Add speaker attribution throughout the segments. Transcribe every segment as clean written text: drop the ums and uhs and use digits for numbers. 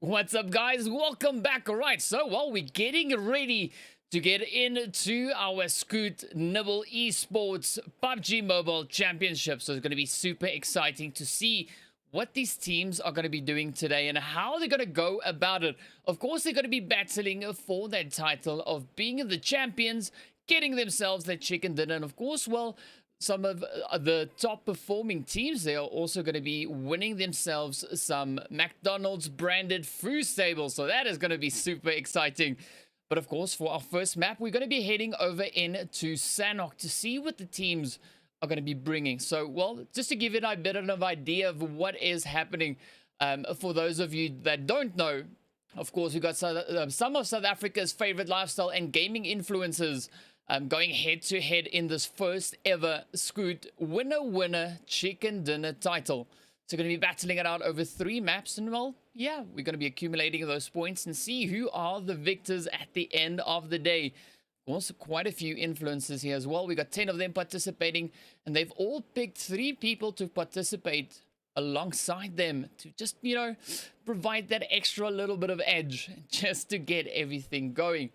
Speaker 1: What's up, guys? Welcome back. All right, so while we're getting ready to get into our Scoot NiBBLE Esports PUBG Mobile Championship, so it's going to be super exciting to see what these teams are going to be doing today and how they're going to go about it. Of course, they're going to be battling for that title of being the champions, getting themselves their chicken dinner, and of course, well, some of the top performing teams, they are also going to be winning themselves some McDonald's branded Foosball. So that is going to be super exciting. But of course, for our first map, we're going to be heading over into Sanhok to see what the teams are going to be bringing. So, well, just to give you a bit of an idea of what is happening, for those of you that don't know, of course, we've got some of South Africa's favorite lifestyle and gaming influencers going head to head in this first ever Scoot winner chicken dinner title. So we're going to be battling it out over 3 maps, and well, yeah, we're going to be accumulating those points and see who are the victors at the end of the day. Also, quite a few influencers here as well. We got 10 of them participating, and they've all picked 3 people to participate alongside them to just, you know, provide that extra little bit of edge just to get everything going.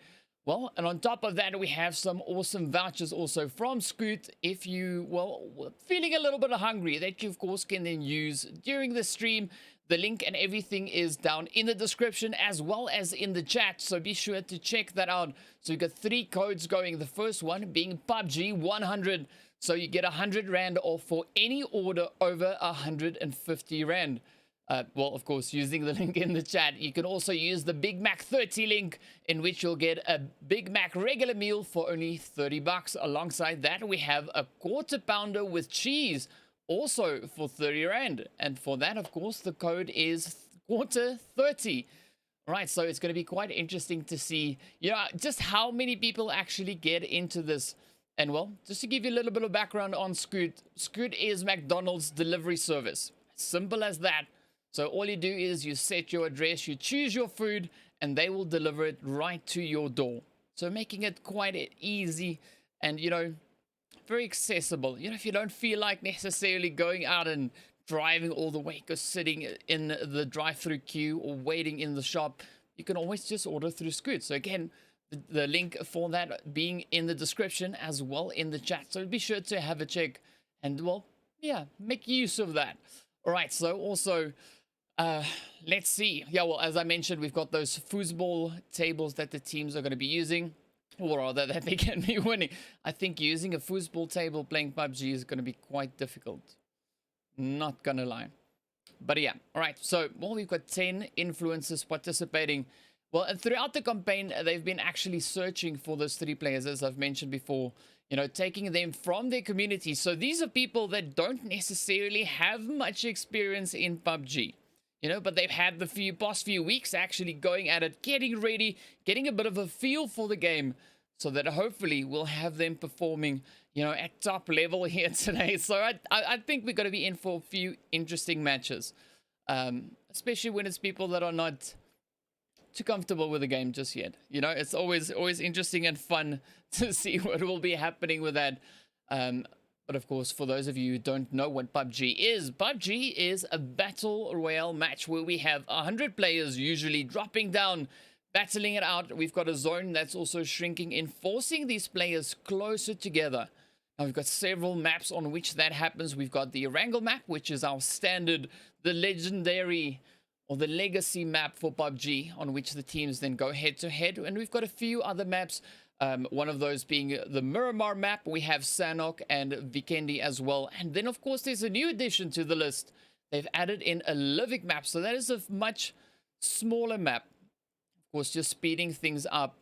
Speaker 1: Well, and on top of that, we have some awesome vouchers also from Scoot if you, well, feeling a little bit hungry that you, of course, can then use during the stream. The link and everything is down in the description as well as in the chat, so be sure to check that out. So we've got 3 codes going. The first one being PUBG 100, so you get 100 Rand off for any order over 150 Rand. Well, of course, using the link in the chat. You can also use the Big Mac 30 link, in which you'll get a Big Mac regular meal for only 30 bucks. Alongside that, we have a quarter pounder with cheese, also for 30 Rand. And for that, of course, the code is quarter 30. All right, so it's going to be quite interesting to see, you know, just how many people actually get into this. And well, just to give you a little bit of background on Scoot, Scoot is McDonald's delivery service. Simple as that. So all you do is you set your address, you choose your food, and they will deliver it right to your door. So making it quite easy and, you know, very accessible. You know, if you don't feel like necessarily going out and driving all the way, because sitting in the drive-through queue or waiting in the shop, you can always just order through Scoot. So again, the link for that being in the description as well in the chat. So be sure to have a check and, well, yeah, make use of that. All right, so also, let's see. Yeah, well, as I mentioned, we've got those foosball tables that the teams are going to be using, or rather that they can be winning. I think using a foosball table playing PUBG is going to be quite difficult. Not going to lie. But yeah, all right. So, well, we've got 10 influencers participating. Well, and throughout the campaign, they've been actually searching for those 3 players, as I've mentioned before, you know, taking them from their community. So these are people that don't necessarily have much experience in PUBG. You know, but they've had the past few weeks actually going at it, getting ready, getting a bit of a feel for the game, so that hopefully we'll have them performing, you know, at top level here today. So I think we're going to be in for a few interesting matches, especially when it's people that are not too comfortable with the game just yet. You know, it's always interesting and fun to see what will be happening with that. But of course, for those of you who don't know what PUBG is a battle royale match where we have 100 players usually dropping down, battling it out. We've got a zone that's also shrinking in, forcing these players closer together. Now, we've got several maps on which that happens. We've got the Wrangle map, which is our standard, the legendary or the legacy map for PUBG, on which the teams then go head to head. And we've got a few other maps. One of those being the Miramar map. We have Sanhok and Vikendi as well. And then, of course, there's a new addition to the list. They've added in a Livik map. So that is a much smaller map. Of course, just speeding things up.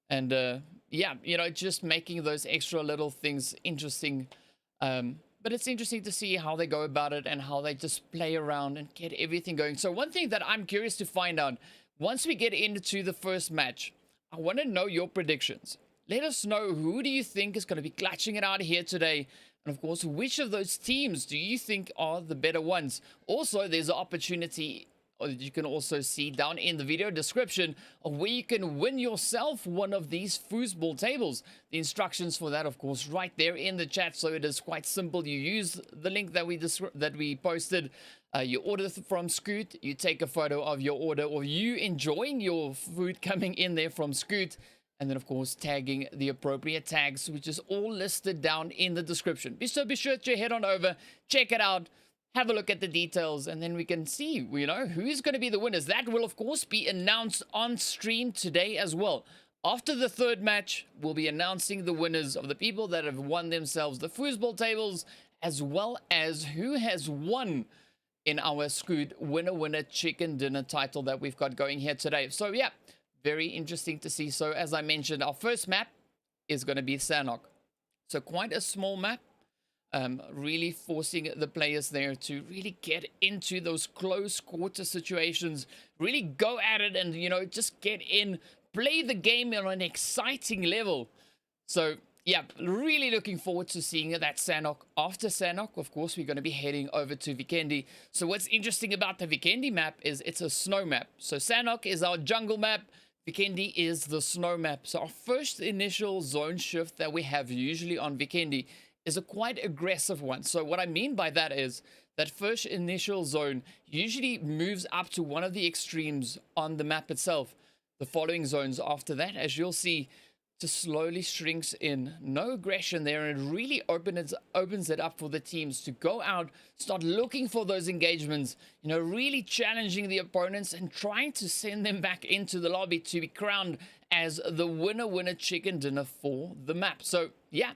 Speaker 1: And, yeah, you know, just making those extra little things interesting. But it's interesting to see how they go about it and how they just play around and get everything going. So one thing that I'm curious to find out, once we get into the first match, I want to know your predictions. Let us know, who do you think is going to be clutching it out here today? And of course, which of those teams do you think are the better ones? Also, there's an opportunity you can also see down in the video description of where you can win yourself one of these foosball tables. The instructions for that, of course, right there in the chat. So it is quite simple. You use the link that we posted. You order from Scoot. You take a photo of your order or you enjoying your food coming in there from Scoot. And then, of course, tagging the appropriate tags, which is all listed down in the description. So be sure to head on over, check it out. Have a look at the details, and then we can see, who's going to be the winners. That will, of course, be announced on stream today as well. After the third match, we'll be announcing the winners of the people that have won themselves the foosball tables, as well as who has won in our Scoot Winner Chicken Dinner title that we've got going here today. So, yeah, very interesting to see. So, as I mentioned, our first map is going to be Sanok. So, quite a small map. Really forcing the players there to really get into those close quarter situations, really go at it and, just get in, play the game on an exciting level. So, yeah, really looking forward to seeing that Sanok. After Sanok, of course, we're going to be heading over to Vikendi. So what's interesting about the Vikendi map is it's a snow map. So Sanok is our jungle map. Vikendi is the snow map. So our first initial zone shift that we have usually on Vikendi is a quite aggressive one. So what I mean by that is that first initial zone usually moves up to one of the extremes on the map itself. The following zones after that, as you'll see, just slowly shrinks in. No aggression there, and it really opens it up for the teams to go out, start looking for those engagements, really challenging the opponents and trying to send them back into the lobby to be crowned as the winner chicken dinner for the map. So yeah,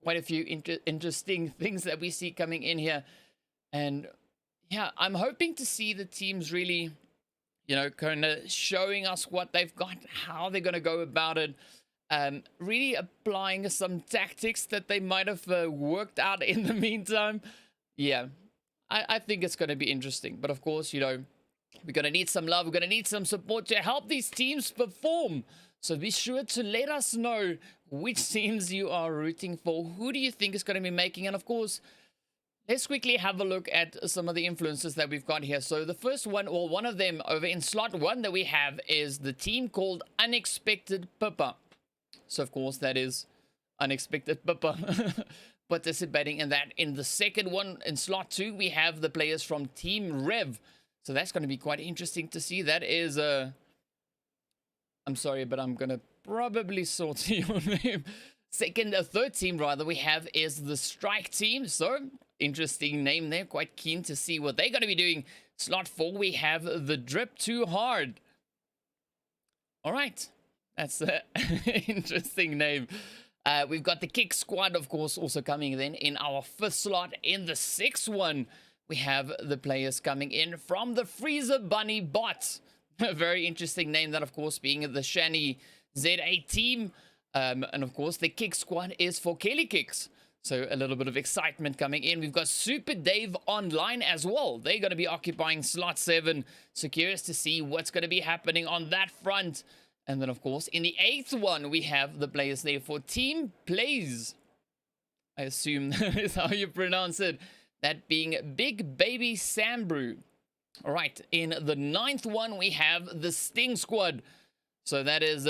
Speaker 1: quite a few interesting things that we see coming in here. And yeah, I'm hoping to see the teams really, kind of showing us what they've got, how they're going to go about it. Really applying some tactics that they might have worked out in the meantime. Yeah, I think it's going to be interesting. But of course, we're going to need some love. We're going to need some support to help these teams perform. So be sure to let us know which teams you are rooting for. Who do you think is going to be making? And of course, let's quickly have a look at some of the influences that we've got here. So the first one, or one of them over in slot 1 that we have, is the team called Unexpected Pippa. So of course that is Unexpected Pippa participating in that. In the second one, in slot 2, we have the players from Team Rev. So that's going to be quite interesting to see. That is I'm sorry, but I'm gonna probably sort your name. Third team rather we have is the Strike team. So interesting name there. Quite keen to see what they're going to be doing. Slot 4, we have the Drip Too Hard. All right, that's an interesting name. We've got the Kick Squad, of course, also coming then in our 5th slot. In the 6th one, we have the players coming in from the Freezer Bunny Bot. A very interesting name, that of course being the Shani ZA team. And of course the Kick Squad is for Kelly Kicks. So a little bit of excitement coming in. We've got Super Dave online as well. They're going to be occupying slot 7. So curious to see what's going to be happening on that front. And then of course in the 8th one, we have the players there for Team Plays. I assume that is how you pronounce it. That being Big Baby Sambrew. All right, in the 9th one, we have the Sting Squad. So that is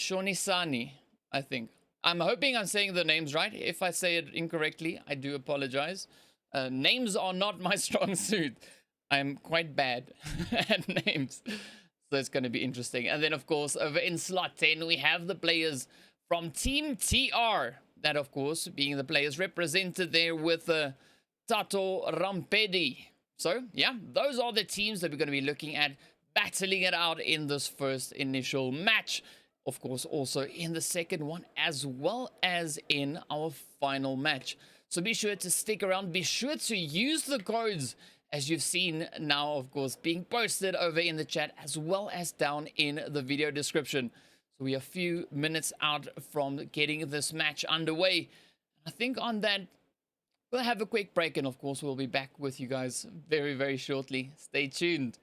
Speaker 1: Shonisani, I think. I'm hoping I'm saying the names right. If I say it incorrectly, I do apologize. Names are not my strong suit. I'm quite bad at names. So it's going to be interesting. And then, of course, over in slot 10, we have the players from Team TR. That, of course, being the players represented there with Tato Rampedi. So, yeah, those are the teams that we're going to be looking at battling it out in this first initial match. Of course, also in the second one, as well as in our final match. So be sure to stick around. Be sure to use the codes, as you've seen now, of course, being posted over in the chat, as well as down in the video description. So we are a few minutes out from getting this match underway. I think on that, we'll have a quick break, and of course, we'll be back with you guys very, very shortly. Stay tuned.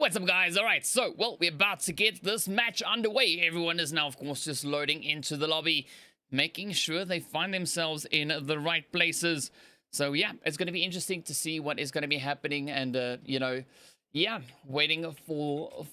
Speaker 1: What's up, guys? All right, so, well, we're about to get this match underway. Everyone is now, of course, just loading into the lobby, making sure they find themselves in the right places. So, yeah, it's going to be interesting to see what is going to be happening. And, you know, yeah, waiting for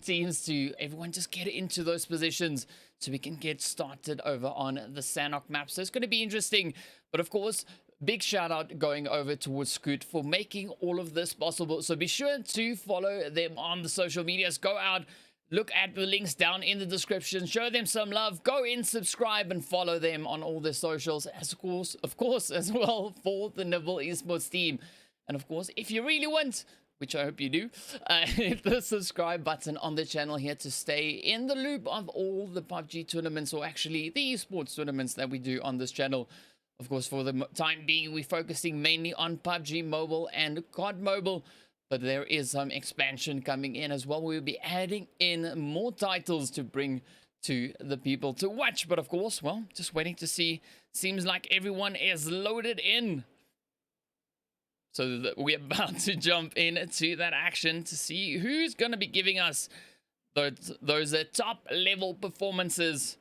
Speaker 1: teams to, everyone just get into those positions so we can get started over on the Sanok map. So it's going to be interesting. But, of course, big shout out going over towards Scoot for making all of this possible. So be sure to follow them on the social medias. Go out, look at the links down in the description, show them some love, go in, subscribe, and follow them on all their socials, as of course, as well for the NiBBLE Esports team. And of course, if you really want, which I hope you do, hit the subscribe button on the channel here to stay in the loop of all the PUBG tournaments, or actually the esports tournaments that we do on this channel. Of course, for the time being, we're focusing mainly on PUBG Mobile and COD Mobile, but there is some expansion coming in as well. We'll be adding in more titles to bring to the people to watch. But of course, well, just waiting to see. Seems like everyone is loaded in. So we're about to jump into that action to see who's going to be giving us those top level performances.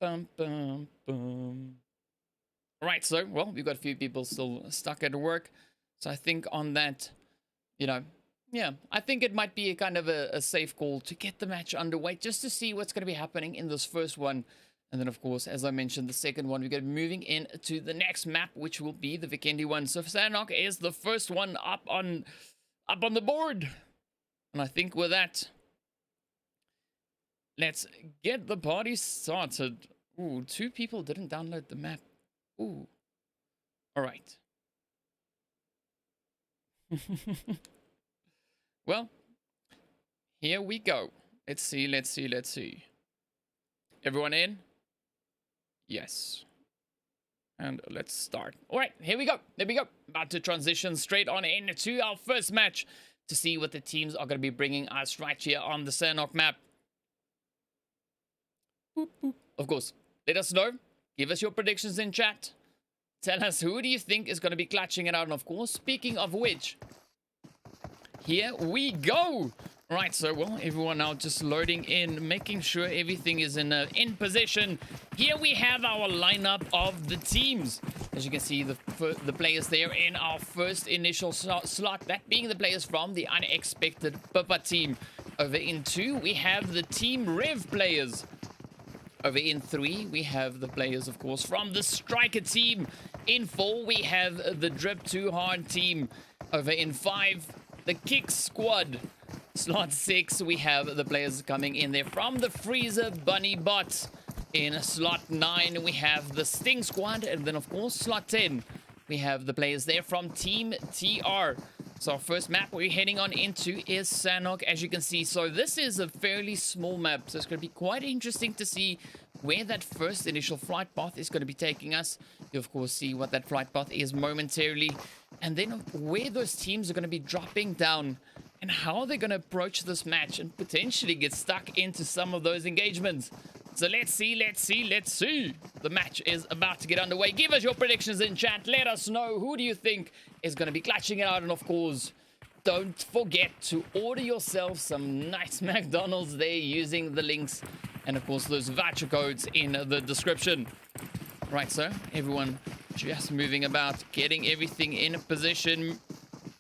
Speaker 1: Bum, bum, bum. Right, so, well, we've got a few people still stuck at work. So I think on that, you know, yeah, I think it might be a kind of a safe call to get the match underway just to see what's going to be happening in this first one. And then, of course, as I mentioned, the second one, we're going to be moving into the next map, which will be the Vikendi one. So Sanok is the first one up on the board. And I think with that, let's get the party started. Ooh, 2 people didn't download the map. Ooh. All right. Well, here we go. Let's see. Everyone in? Yes. And let's start. All right, here we go. There we go. About to transition straight on into our first match to see what the teams are going to be bringing us right here on the Sanok map. Boop, boop. Of course, let us know. Give us your predictions in chat. Tell us who do you think is going to be clutching it out. And of course, speaking of which, here we go. Right, so, well, everyone now just loading in, making sure everything is in position. Here we have our lineup of the teams. As you can see, the players there in our first initial slot, that being the players from the Unexpected Papa team. Over in 2, we have the Team Rev players. Over in 3, we have the players, of course, from the Striker team. In 4, we have the Drip Too Hard team. Over in 5, the Kick Squad. Slot 6, we have the players coming in there from the Freezer Bunny Bot. In slot 9, we have the Sting Squad. And then, of course, slot 10, we have the players there from Team TR. So our first map we're heading on into is Sanok, as you can see. So this is a fairly small map, so it's going to be quite interesting to see where that first initial flight path is going to be taking us. You, of course, see what that flight path is momentarily. And then where those teams are going to be dropping down and how they're going to approach this match and potentially get stuck into some of those engagements. So let's see. The match is about to get underway. Give us your predictions in chat. Let us know who do you think is going to be clutching it out. And of course, don't forget to order yourself some nice McDonald's there using the links. And of course, those voucher codes in the description. Right, so everyone just moving about, getting everything in position,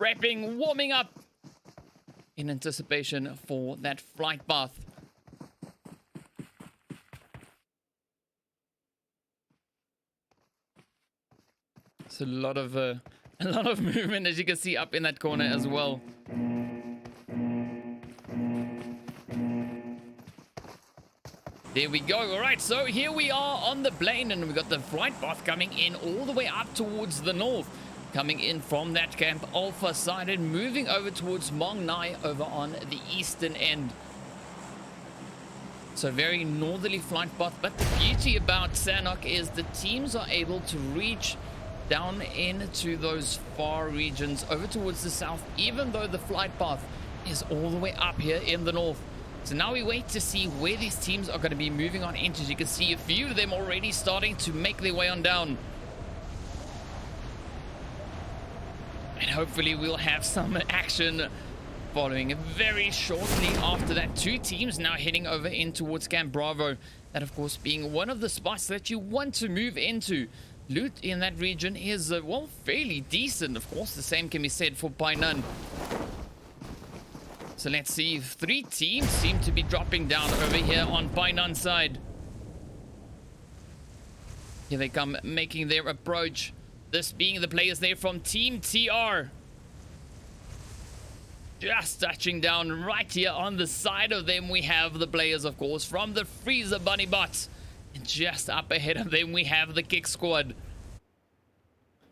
Speaker 1: prepping, warming up in anticipation for that flight path. It's a lot of movement, as you can see up in that corner as well. There we go. All right, so here we are on the plane, and we've got the flight path coming in all the way up towards the north, coming in from that Camp Alpha side and moving over towards Mong Nai over on the eastern end. So very northerly flight path, but the beauty about Sanok is the teams are able to reach down into those far regions over towards the south, even though the flight path is all the way up here in the north. So now we wait to see where these teams are going to be moving on into. As you can see, a few of them already starting to make their way on down. And hopefully we'll have some action Following very shortly after that, two teams now heading over in towards Camp Bravo. That, of course, being one of the spots that you want to move into. Loot in that region is, well, fairly decent. Of course, the same can be said for Painan. So let's see. Three teams seem to be dropping down over here on Painan's side. Here they come, making their approach. This being the players there from Team TR. Just touching down right here on the side of them. We have the players, of course, from the Freezer Bunny Bots. And just up ahead of them, we have the Kick Squad.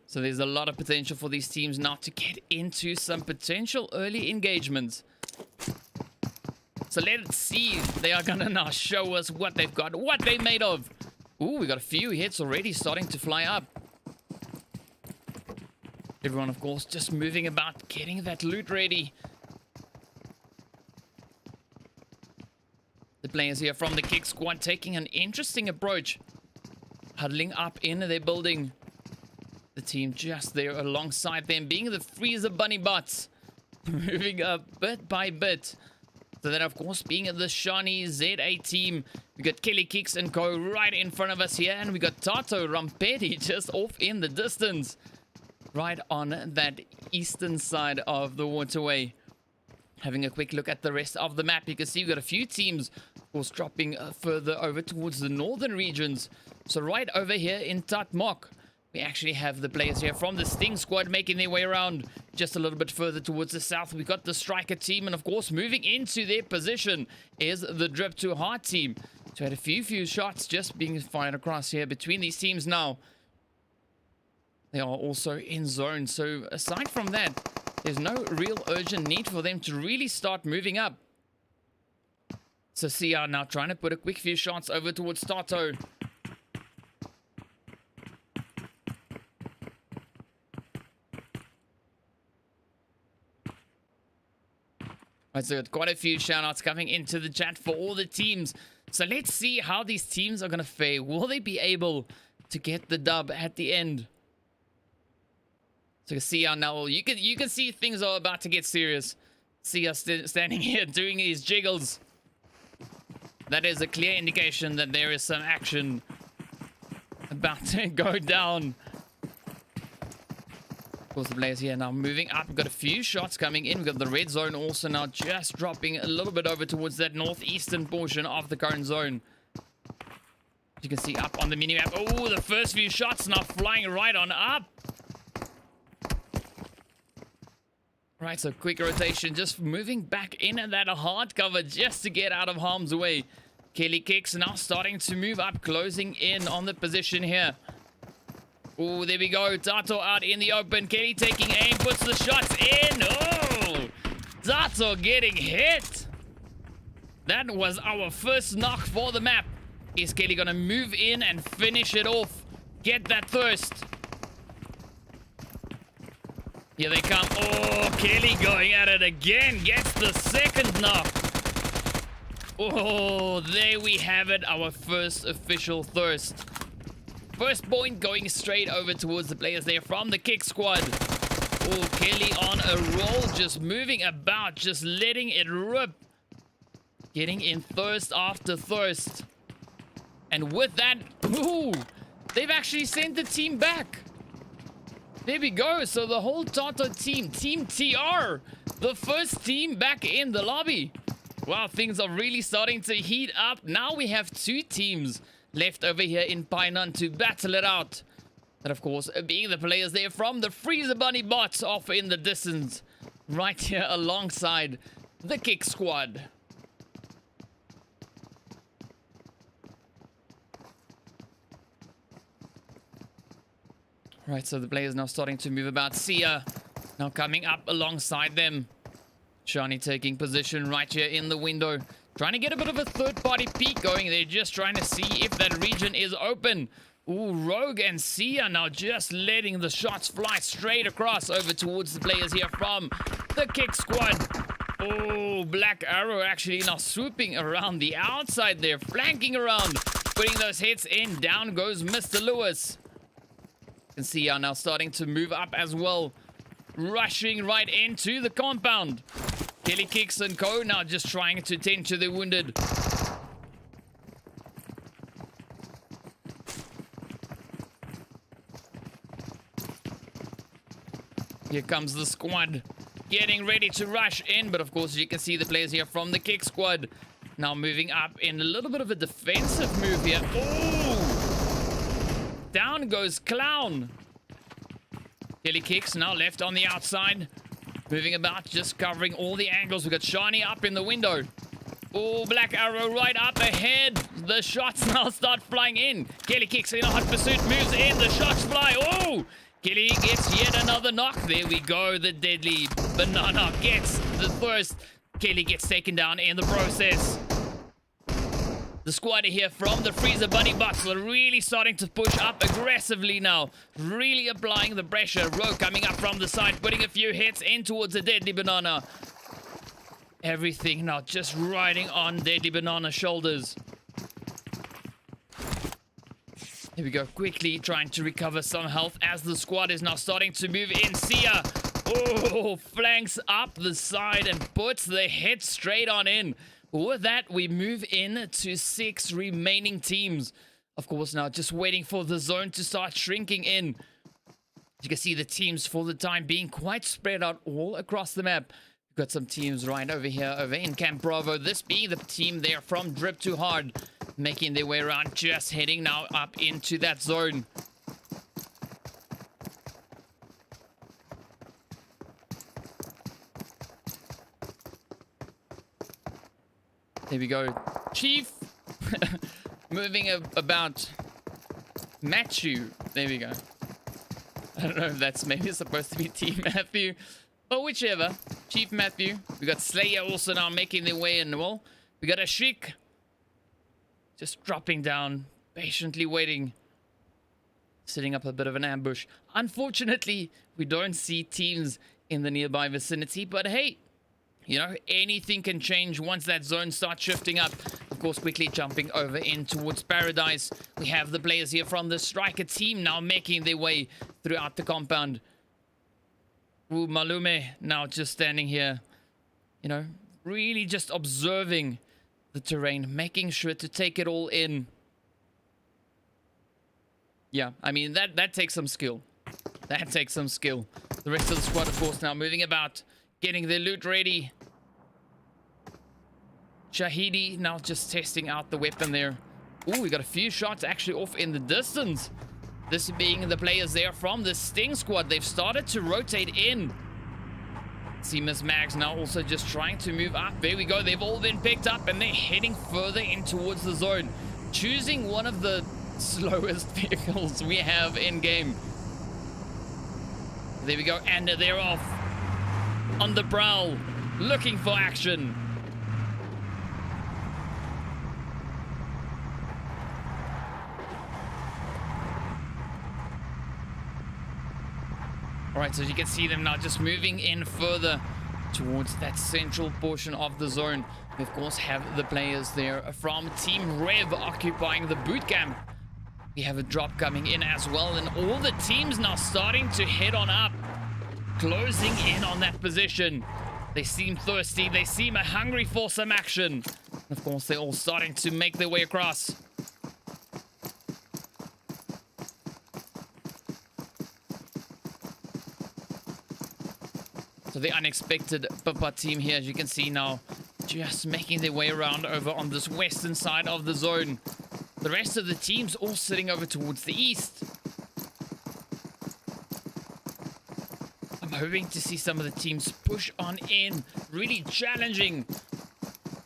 Speaker 1: So there's a lot of potential for these teams now to get into some potential early engagements. So let's see if they are gonna now show us what they've got, what they're made of. Ooh, we got a few hits already starting to fly up. Everyone, of course, just moving about, getting that loot ready. The players here from the Kick Squad taking an interesting approach. Huddling up in their building. The team just there alongside them being the Freezer Bunny Bots. Moving up bit by bit. So then, of course, being the Shani ZA team. We got Kelly Kicks and Co right in front of us here. And we got Tato Rampetti just off in the distance. Right on that eastern side of the waterway. Having a quick look at the rest of the map, you can see we've got a few teams, of course, dropping further over towards the northern regions. So right over here in Tatmok, we actually have the players here from the Sting Squad making their way around. Just a little bit further towards the south, we got the Striker team. And, of course, moving into their position is the Drip to Heart team. So had a few shots just being fired across here between these teams now. They are also in zone. So aside from that, there's no real urgent need for them to really start moving up. So CR now trying to put a quick few shots over towards Tato. Right, so quite a few shout-outs coming into the chat for all the teams. So let's see how these teams are going to fare. Will they be able to get the dub at the end? So you can see how now you can see things are about to get serious. See us standing here doing his jiggles. That is a clear indication that there is some action about to go down. Of course, the players here now moving up. We've got a few shots coming in. We've got the red zone also now just dropping a little bit over towards that northeastern portion of the current zone. You can see up on the minimap. Oh, the first few shots now flying right on up. Right, so quick rotation, just moving back in at that hard cover just to get out of harm's way. Kelly Kicks now starting to move up, closing in on the position here. Oh, there we go. Tato out in the open. Kelly taking aim, puts the shots in. Oh, Tato getting hit. That was our first knock for the map. Is Kelly going to move in and finish it off? Get that thirst. Here they come. Oh, Kelly going at it again. Gets the second knock. Oh, there we have it. Our first official thirst. First point going straight over towards the players there from the Kick Squad. Oh, Kelly on a roll. Just moving about. Just letting it rip. Getting in thirst after thirst. And with that, ooh, they've actually sent the team back. There we go. So the whole Tato team, Team TR, the first team back in the lobby. Wow, things are really starting to heat up. Now we have two teams left over here in Painan to battle it out. And of course, being the players there from the Freezer Bunny Bots off in the distance. Right here alongside the Kick Squad. Right, so the players now starting to move about. Sia now coming up alongside them. Shani taking position right here in the window. Trying to get a bit of a third-party peek going. They're just trying to see if that region is open. Ooh, Rogue and Sia now just letting the shots fly straight across over towards the players here from the Kick Squad. Oh, Black Arrow actually now swooping around the outside there, flanking around, putting those hits in. Down goes Mr. Lewis. You can see now starting to move up as well. Rushing right into the compound. Kelly Kicks and Co now just trying to tend to the wounded. Here comes the squad getting ready to rush in, but of course you can see the players here from the Kick squad now moving up in a little bit of a defensive move here. Oh! Down goes Clown. Kelly Kicks now left on the outside, moving about, just covering all the angles. We got Shiny up in the window. Oh, Black Arrow right up ahead. The shots now start flying in. Kelly Kicks in a hot pursuit, moves in. The shots fly. Oh! Kelly gets yet another knock. There we go. The deadly banana gets the first. Kelly gets taken down in the process. The squad here from the Freezer Bunny Bots are really starting to push up aggressively now. Really applying the pressure. Rogue coming up from the side, putting a few hits in towards the Deadly Banana. Everything now just riding on Deadly Banana's shoulders. Here we go, quickly trying to recover some health as the squad is now starting to move in. Sia, oh, flanks up the side and puts the hit straight on in. With that, we move in to 6 remaining teams. Of course, now just waiting for the zone to start shrinking in. You can see the teams for the time being quite spread out all across the map. We've got some teams right over here, over in Camp Bravo. This being the team there from Drip Too Hard, making their way around, just heading now up into that zone. There we go. Chief moving about Matthew. There we go. I don't know if that's maybe supposed to be Team Matthew, but whichever. Chief Matthew. We got Slayer also now making their way in. Well, we got a Ashik just dropping down, patiently waiting, setting up a bit of an ambush. Unfortunately, we don't see teams in the nearby vicinity, but hey, you know, anything can change once that zone starts shifting up. Of course, quickly jumping over in towards Paradise. We have the players here from the Striker team now making their way throughout the compound. Ooh, Malume now just standing here, you know, really just observing the terrain, making sure to take it all in. Yeah, I mean, that takes some skill. That takes some skill. The rest of the squad, of course, now moving about, getting their loot ready. Shahidi now just testing out the weapon there. Ooh, we got a few shots actually off in the distance. This being the players there from the Sting squad. They've started to rotate in. See Miss Mags now also just trying to move up. There we go. They've all been picked up and they're heading further in towards the zone. Choosing one of the slowest vehicles we have in game. There we go. And they're off on the prowl, looking for action. Alright, so you can see them now just moving in further towards that central portion of the zone. We, of course, have the players there from Team Rev occupying the boot camp. We have a drop coming in as well, and all the teams now starting to head on up, closing in on that position. They seem thirsty. They seem hungry for some action. Of course, they're all starting to make their way across. So the unexpected Papa team here, as you can see now, just making their way around over on this western side of the zone. The rest of the teams all sitting over towards the east. I'm hoping to see some of the teams push on in, really challenging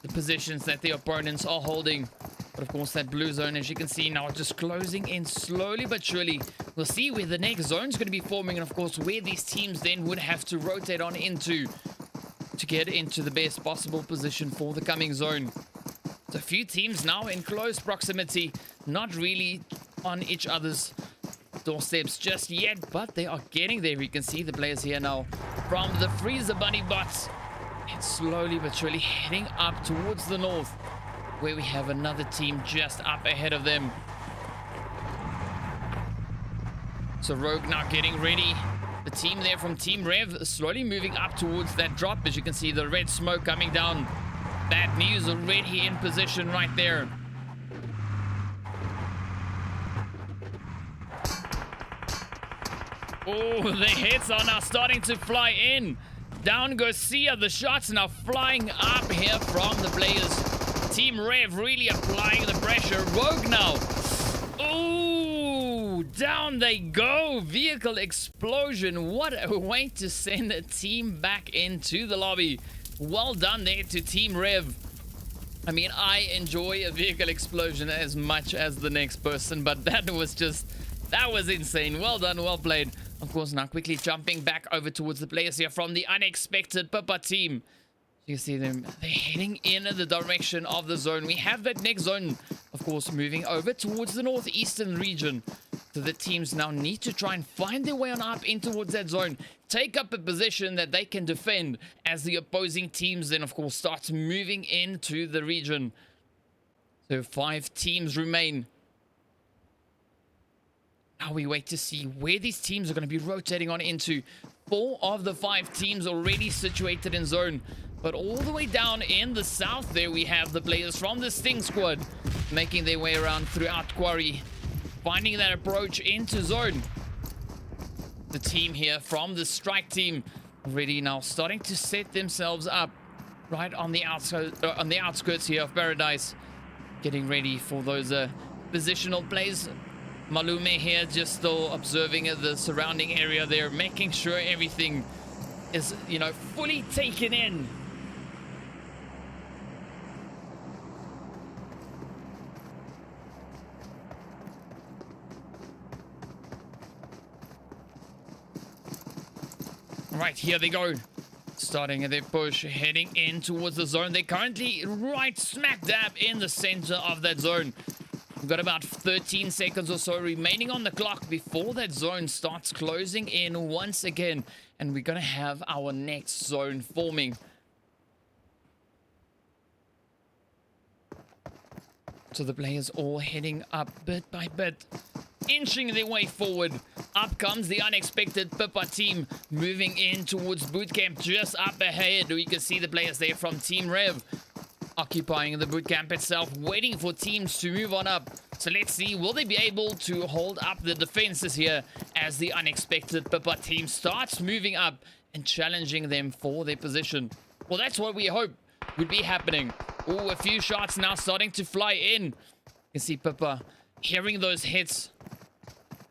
Speaker 1: the positions that the opponents are holding. But of course, that blue zone, as you can see now, just closing in slowly but surely. We'll see where the next zone is going to be forming, and of course, where these teams then would have to rotate on into to get into the best possible position for the coming zone. So a few teams now in close proximity, not really on each other's doorsteps just yet, but they are getting there. You can see the players here now from the Freezer Bunny Bots. It's slowly but surely heading up towards the north, where we have another team just up ahead of them. So Rogue now getting ready The team there from Team Rev slowly moving up towards that drop. As you can see, the red smoke coming down. Bad news already in position right there. Oh, the hits are now starting to fly in. Down goes Sia. The shots now flying up here from the players. Team Rev really applying the pressure. Rogue now. Oh, down they go. Vehicle explosion. What a way to send a team back into the lobby. Well done there to Team Rev. I mean, I enjoy a vehicle explosion as much as the next person, but that was insane. Well done, well played. Of course, now quickly jumping back over towards the players here from the unexpected Papa team. You see them, they're heading in the direction of the zone. We have that next zone, of course, moving over towards the northeastern region. So the teams now need to try and find their way on up in towards that zone. Take up a position that they can defend as the opposing teams then, of course, start moving into the region. So 5 teams remain. Now we wait to see where these teams are going to be rotating on into. 4 of the 5 teams already situated in zone. But all the way down in the south there, we have the players from the Sting squad making their way around throughout Quarry, finding that approach into zone. The team here from the strike team already now starting to set themselves up right on the outskirts here of Paradise, getting ready for those positional plays. Malume here just still observing the surrounding area there, making sure everything is, you know, fully taken in. Right, here they go. Starting their push, heading in towards the zone. They're currently right smack dab in the center of that zone. We've got about 13 seconds or so remaining on the clock before that zone starts closing in once again. And we're going to have our next zone forming. So the players all heading up bit by bit, inching their way forward. Up comes the unexpected Pippa team, moving in towards bootcamp just up ahead. We can see the players there from Team Rev occupying the bootcamp itself, waiting for teams to move on up. So let's see, will they be able to hold up the defenses here as the unexpected Pippa team starts moving up and challenging them for their position? Well, that's what we hope would be happening. Oh, a few shots now starting to fly in. You can see Pippa hearing those hits,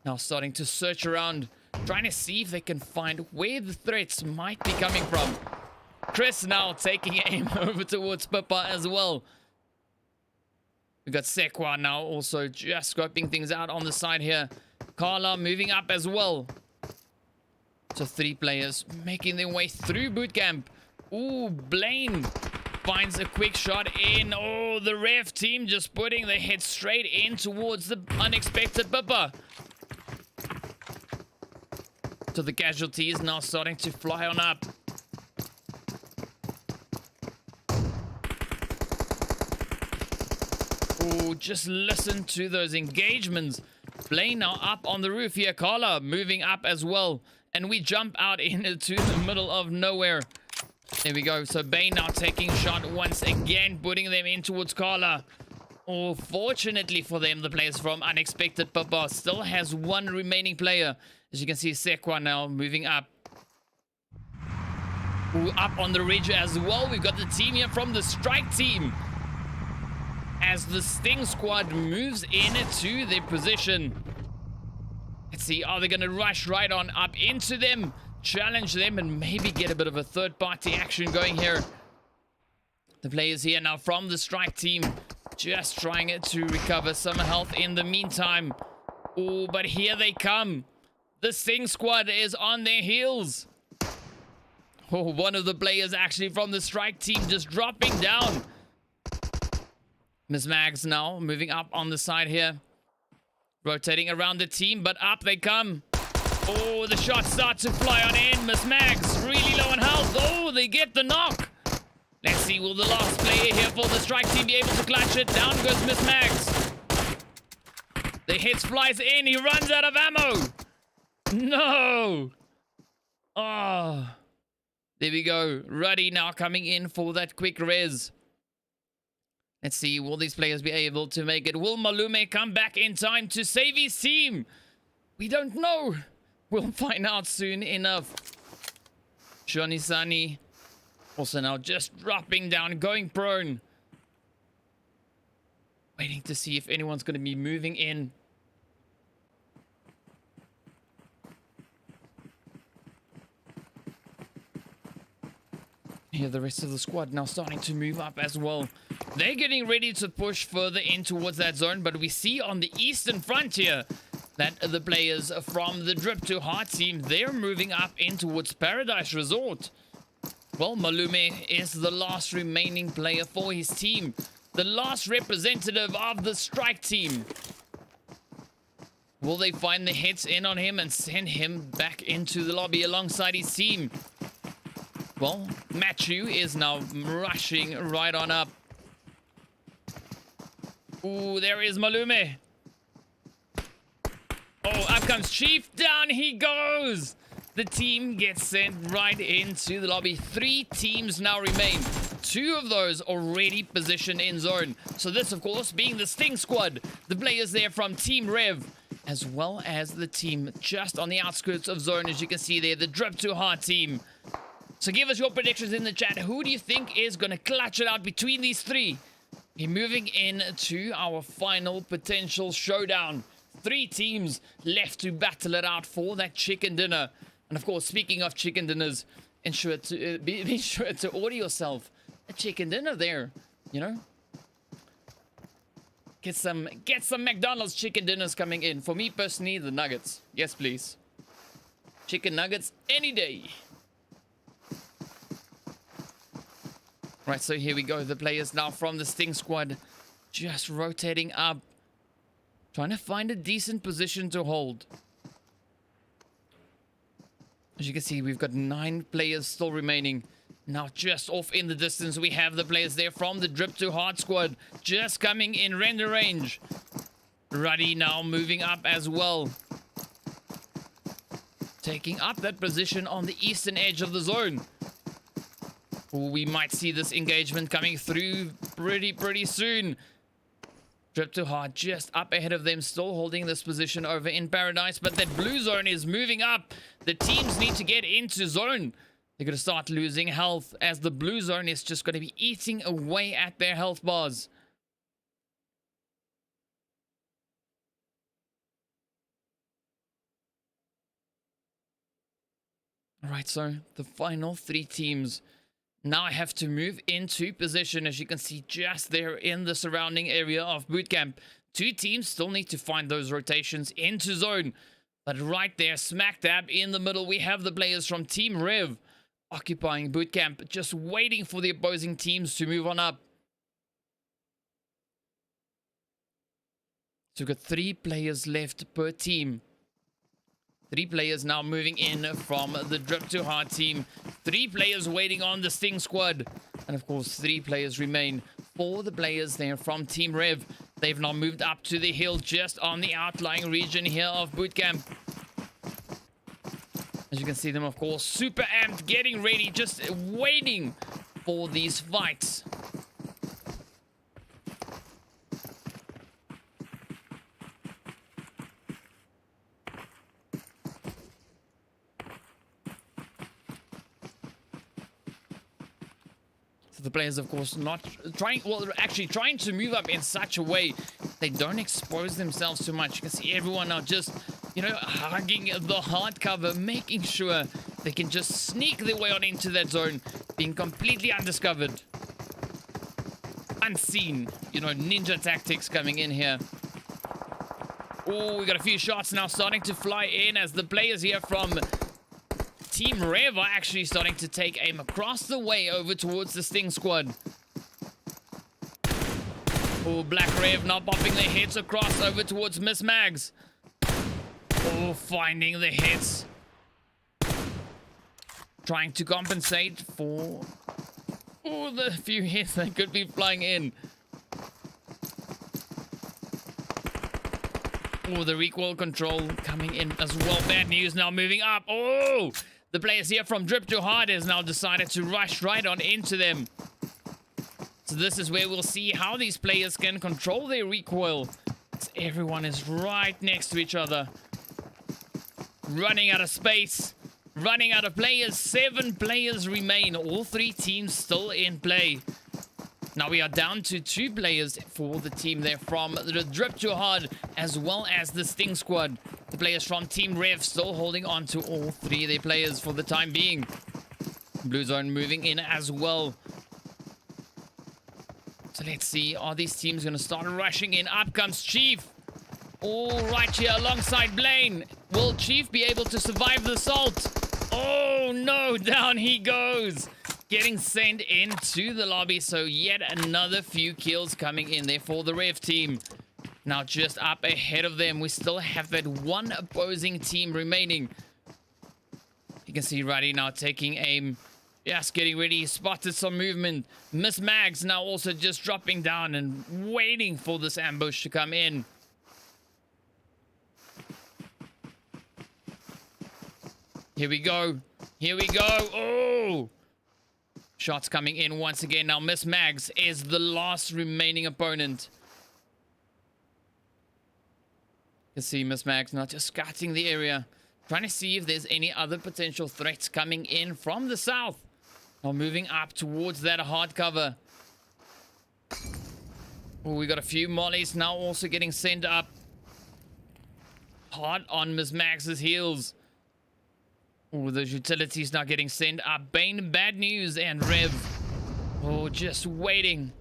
Speaker 1: now starting to search around, trying to see if they can find where the threats might be coming from. Chris now taking aim over towards Pippa as well. We got Sekwa now also just scoping things out on the side here. Carla moving up as well. So 3 players making their way through bootcamp. Ooh, Blaine finds a quick shot in. Oh, the Rev team just putting their head straight in towards the unexpected Pippa. So the casualties now starting to fly on up. Oh, just listen to those engagements. Blaine now up on the roof here. Carla moving up as well. And we jump out into the middle of nowhere. There we go. So Bane now taking shot once again, putting them in towards Carla. Oh, fortunately for them, the players from Unexpected Papa still has 1 remaining player. As you can see, Sekwa now moving up. Ooh, up on the ridge as well. We've got the team here from the strike team, as the Sting squad moves into their position. Let's see, are they going to rush right on up into them, challenge them, and maybe get a bit of a third-party action going here? The players here now from the strike team just trying to recover some health in the meantime. Oh, but here they come. The Sting squad is on their heels. Oh, one of the players actually from the strike team just dropping down. Miss Mags now moving up on the side here, rotating around the team, but up they come. Oh, the shots start to fly on in. Miss Mags really low on health. Oh, they get the knock. Let's see, will the last player here for the strike team be able to clutch it? Down goes Miss Mags. The hits flies in. He runs out of ammo. No. Oh, there we go. Ruddy now coming in for that quick res. Let's see, will these players be able to make it? Will Malume come back in time to save his team? We don't know. We'll find out soon enough. Shonisani also now just dropping down, going prone. Waiting to see if anyone's going to be moving in. Here, the rest of the squad now starting to move up as well. They're getting ready to push further in towards that zone, but we see on the eastern frontier that the players from the Drip to Heart team, they're moving up in towards Paradise Resort. Well, Malume is the last remaining player for his team, the last representative of the strike team. Will they find the hits in on him and send him back into the lobby alongside his team? Well, Matthew is now rushing right on up. Ooh, there is Malume. Oh, up comes Chief. Down he goes. The team gets sent right into the lobby. 3 teams now remain. 2 of those already positioned in zone. So this, of course, being the Sting squad. The players there from Team Rev, as well as the team just on the outskirts of zone. As you can see there, the Drip to Heart team. So give us your predictions in the chat. Who do you think is going to clutch it out between these 3? We're moving into our final potential showdown. 3 teams left to battle it out for that chicken dinner. And of course, speaking of chicken dinners, ensure to be sure to order yourself a chicken dinner there. You know, get some McDonald's chicken dinners coming in. For me personally, the nuggets. Yes, please. Chicken nuggets any day. Right, so here we go. The players now from the Sting squad just rotating up, trying to find a decent position to hold. As you can see, we've got 9 players still remaining. Now just off in the distance, we have the players there from the Drip to Heart squad just coming in render range. Ruddy now moving up as well, taking up that position on the eastern edge of the zone. We might see this engagement coming through pretty soon. Drip to Heart just up ahead of them, still holding this position over in Paradise, but that blue zone is moving up. The teams need to get into zone. They're going to start losing health as the blue zone is just going to be eating away at their health bars. Alright, so the final 3 teams now I have to move into position, as you can see just there in the surrounding area of bootcamp. 2 teams still need to find those rotations into zone. But right there, smack dab in the middle, we have the players from Team Rev occupying bootcamp, just waiting for the opposing teams to move on up. So we've got 3 players left per team. 3 players now moving in from the Drip to Heart team. 3 players waiting on the Sting squad. And of course, 3 players remain for the players there from Team Rev. They've now moved up to the hill just on the outlying region here of bootcamp. As you can see them, of course, super amped, getting ready, just waiting for these fights. The players, of course, not trying, well, actually trying to move up in such a way they don't expose themselves too much. You can see everyone now just, you know, hugging the hard cover, making sure they can just sneak their way on into that zone, being completely undiscovered, unseen. You know, ninja tactics coming in here. Oh, we got a few shots now starting to fly in as the players here from Team Rev are actually starting to take aim across the way over towards the Sting squad. Oh, Black Rev now popping their hits across over towards Miss Mags. Oh, finding the hits. Trying to compensate for the few hits that could be flying in. Oh, the recoil control coming in as well. Bad news now moving up. Oh! The players here from Drip to Hard has now decided to rush right on into them. So this is where we'll see how these players can control their recoil. So everyone is right next to each other. Running out of space. Running out of players. 7 players remain. All 3 teams still in play. Now we are down to 2 players for the team there from the Drip to Hard as well as the Sting Squad. The players from Team Rev still holding on to all 3 of their players for the time being. Blue Zone moving in as well. So let's see, are these teams going to start rushing in? Up comes Chief. All right here alongside Blaine. Will Chief be able to survive the assault? Oh no, down he goes. Getting sent into the lobby. So yet another few kills coming in there for the Rev team. Now just up ahead of them, we still have that one opposing team remaining. You can see Ruddy now taking aim. Yes, getting ready. He spotted some movement. Miss Mags now also just dropping down and waiting for this ambush to come in. Here we go. Here we go. Oh! Shots coming in once again. Now Miss Mags is the last remaining opponent. You can see Miss Mags now just scouting the area. Trying to see if there's any other potential threats coming in from the south. Now moving up towards that hard cover. Oh, we got a few mollies now also getting sent up. Hard on Miss Max's heels. Oh, those utilities now getting sent up. Bane, bad news, and Rev. Oh, just waiting.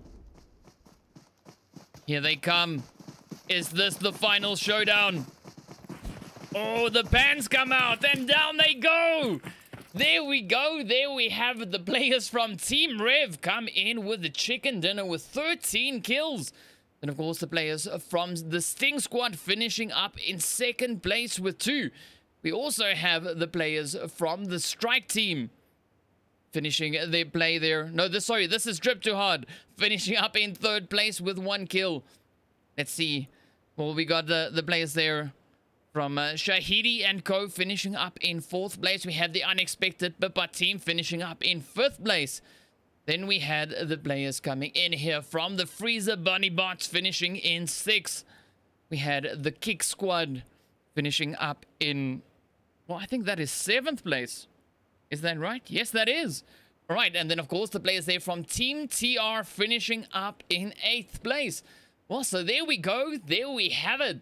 Speaker 1: Here they come. Is this the final showdown? Oh, the pans come out and down they go. There we go. There we have the players from Team Rev come in with the chicken dinner with 13 kills. And of course, the players from the Sting Squad finishing up in 2nd place with 2. We also have the players from the Strike team finishing their play there. No, this is Drip to Hard finishing up in 3rd place with 1 kill. Let's see. Well, we got the players there from Shahidi and Co. finishing up in 4th place. We had the Unexpected Pippa team finishing up in 5th place. Then we had the players coming in here from the Freezer Bunny Bots finishing in 6th. We had the Kick Squad finishing up in, well, I think that is 7th place. Is that right? Yes, that is. All right, and then, of course, the players there from Team TR finishing up in 8th place. Well, so there we go. There we have it.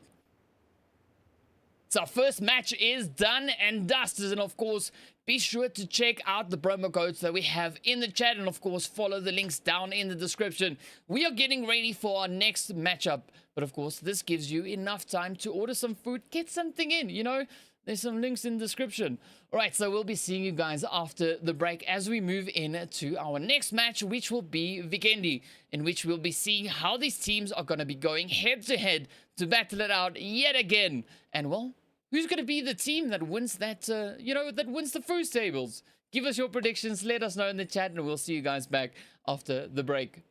Speaker 1: So our first match is done and dusted. And, of course, be sure to check out the promo codes that we have in the chat. And, of course, follow the links down in the description. We are getting ready for our next matchup. But, of course, this gives you enough time to order some food, get something in, you know. There's some links in the description. All right, so we'll be seeing you guys after the break as we move in to our next match, which will be Vikendi, in which we'll be seeing how these teams are going to be going head-to-head to battle it out yet again. And, well, who's going to be the team that wins that, you know, that wins the Foos tables? Give us your predictions, let us know in the chat, and we'll see you guys back after the break.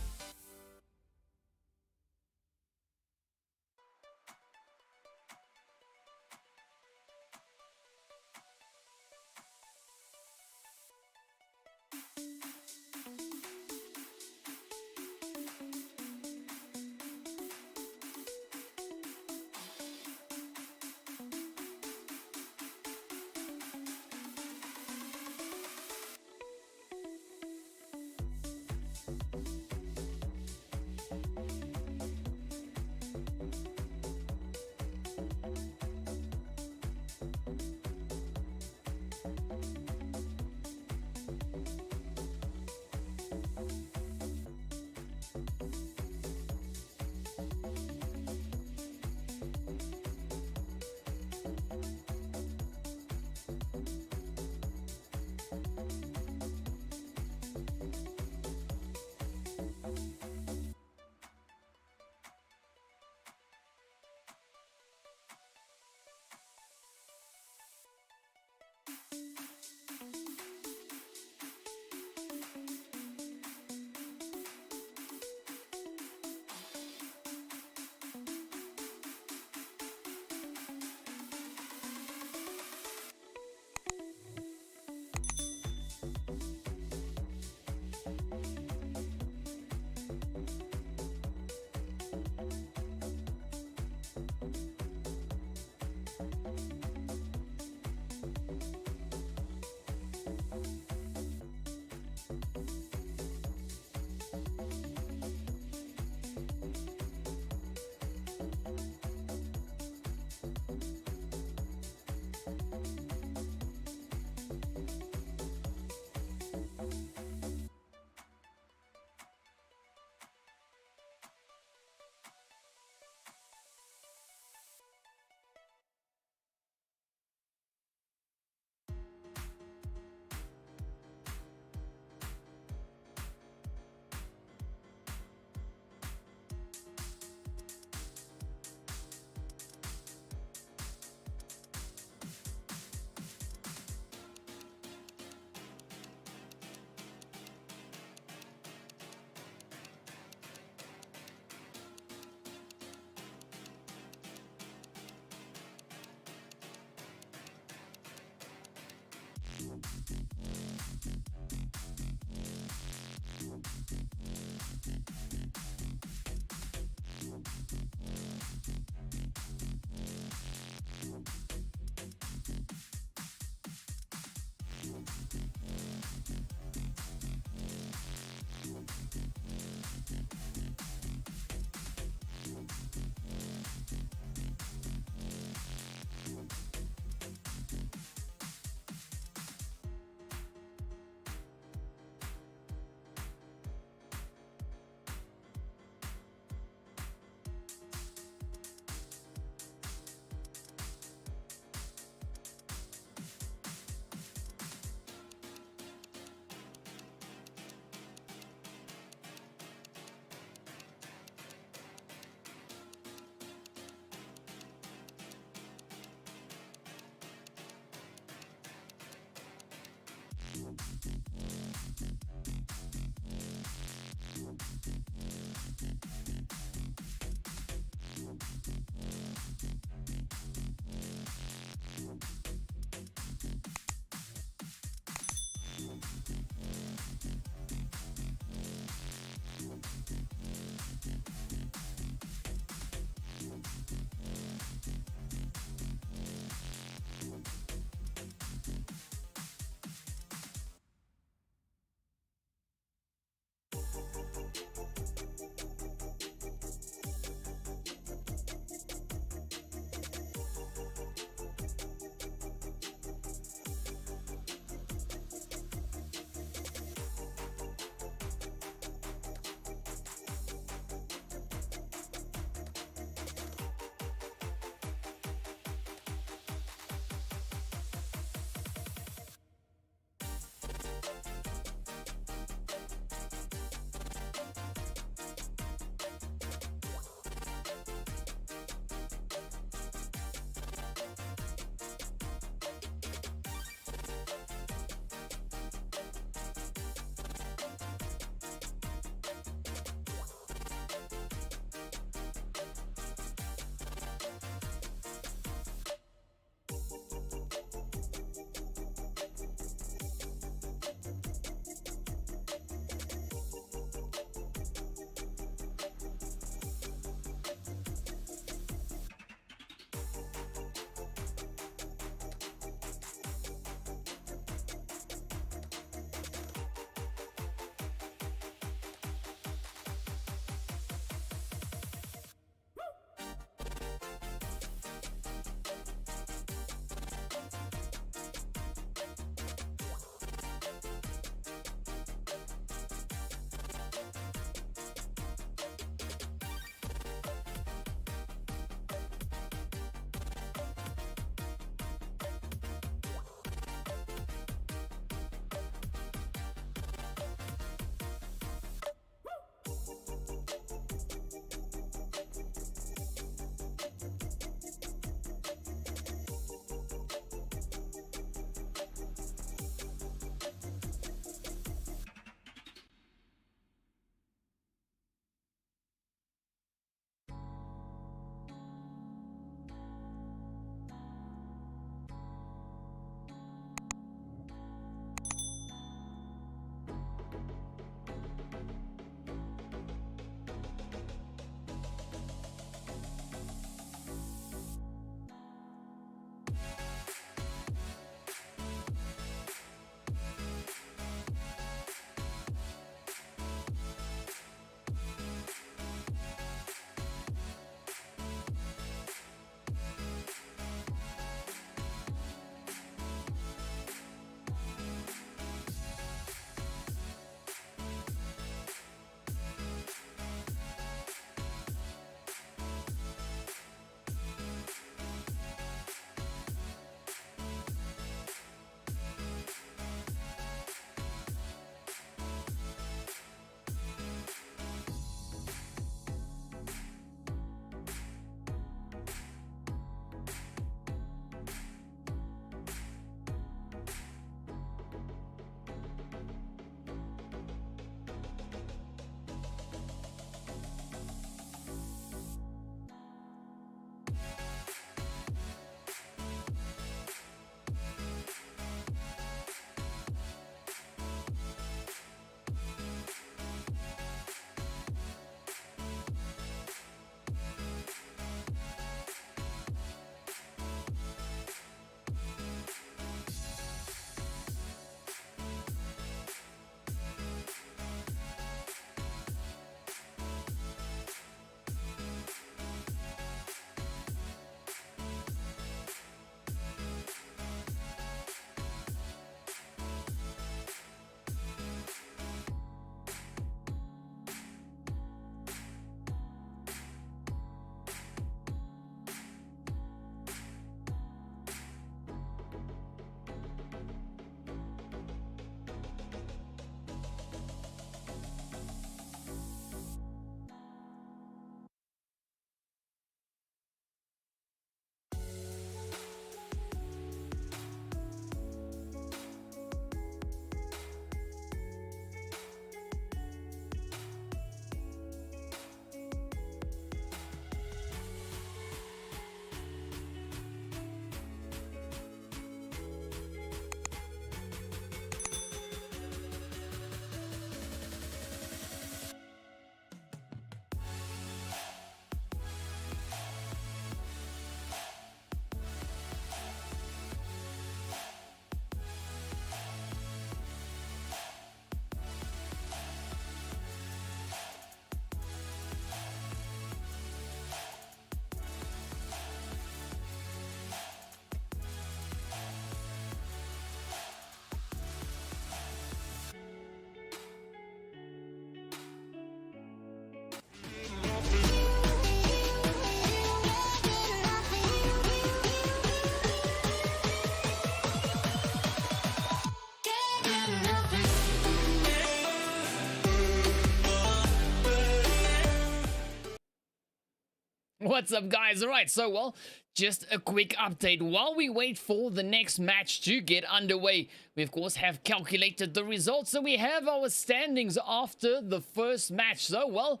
Speaker 1: What's up, guys? All right, so, well, just a quick update. While we wait for the next match to get underway, we, of course, have calculated the results, and we have our standings after the first match. So, well,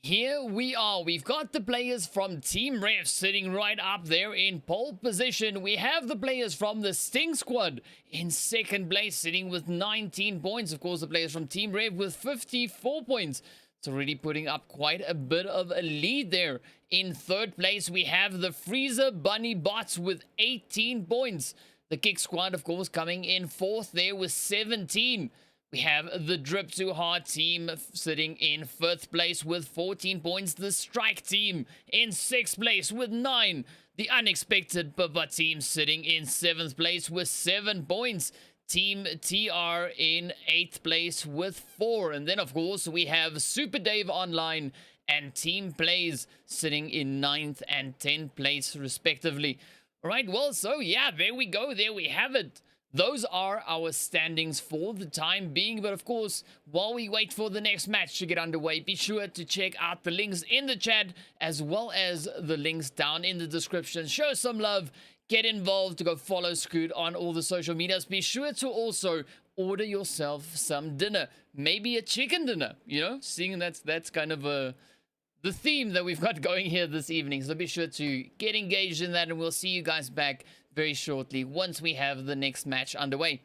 Speaker 1: here we are. We've got the players from Team Rev sitting right up there in pole position. We have the players from the Sting Squad in second place, sitting with 19 points. Of course, the players from Team Rev with 54 points. It's already putting up quite a bit of a lead there. In third place, we have the Freezer Bunny Bots with 18 points. The Kick Squad, of course, coming in fourth there with 17. We have the Drip Too Hard team sitting in fifth place with 14 points. The Strike team in sixth place with 9. The Unexpected Papa team sitting in seventh place with 7 points. Team TR in 8th place with 4. And then, of course, we have Super Dave Online and Team Plays sitting in 9th and 10th place, respectively. All right, well, so yeah, there we go. There we have it. Those are our standings for the time being. But, of course, while we wait for the next match to get underway, be sure to check out the links in the chat as well as the links down in the description. Show some love. Get involved, to go follow Scoot on all the social medias. Be sure to also order yourself some dinner. Maybe a chicken dinner, you know? Seeing that's kind of the theme that we've got going here this evening. So be sure to get engaged in that, and we'll see you guys back very shortly once we have the next match underway.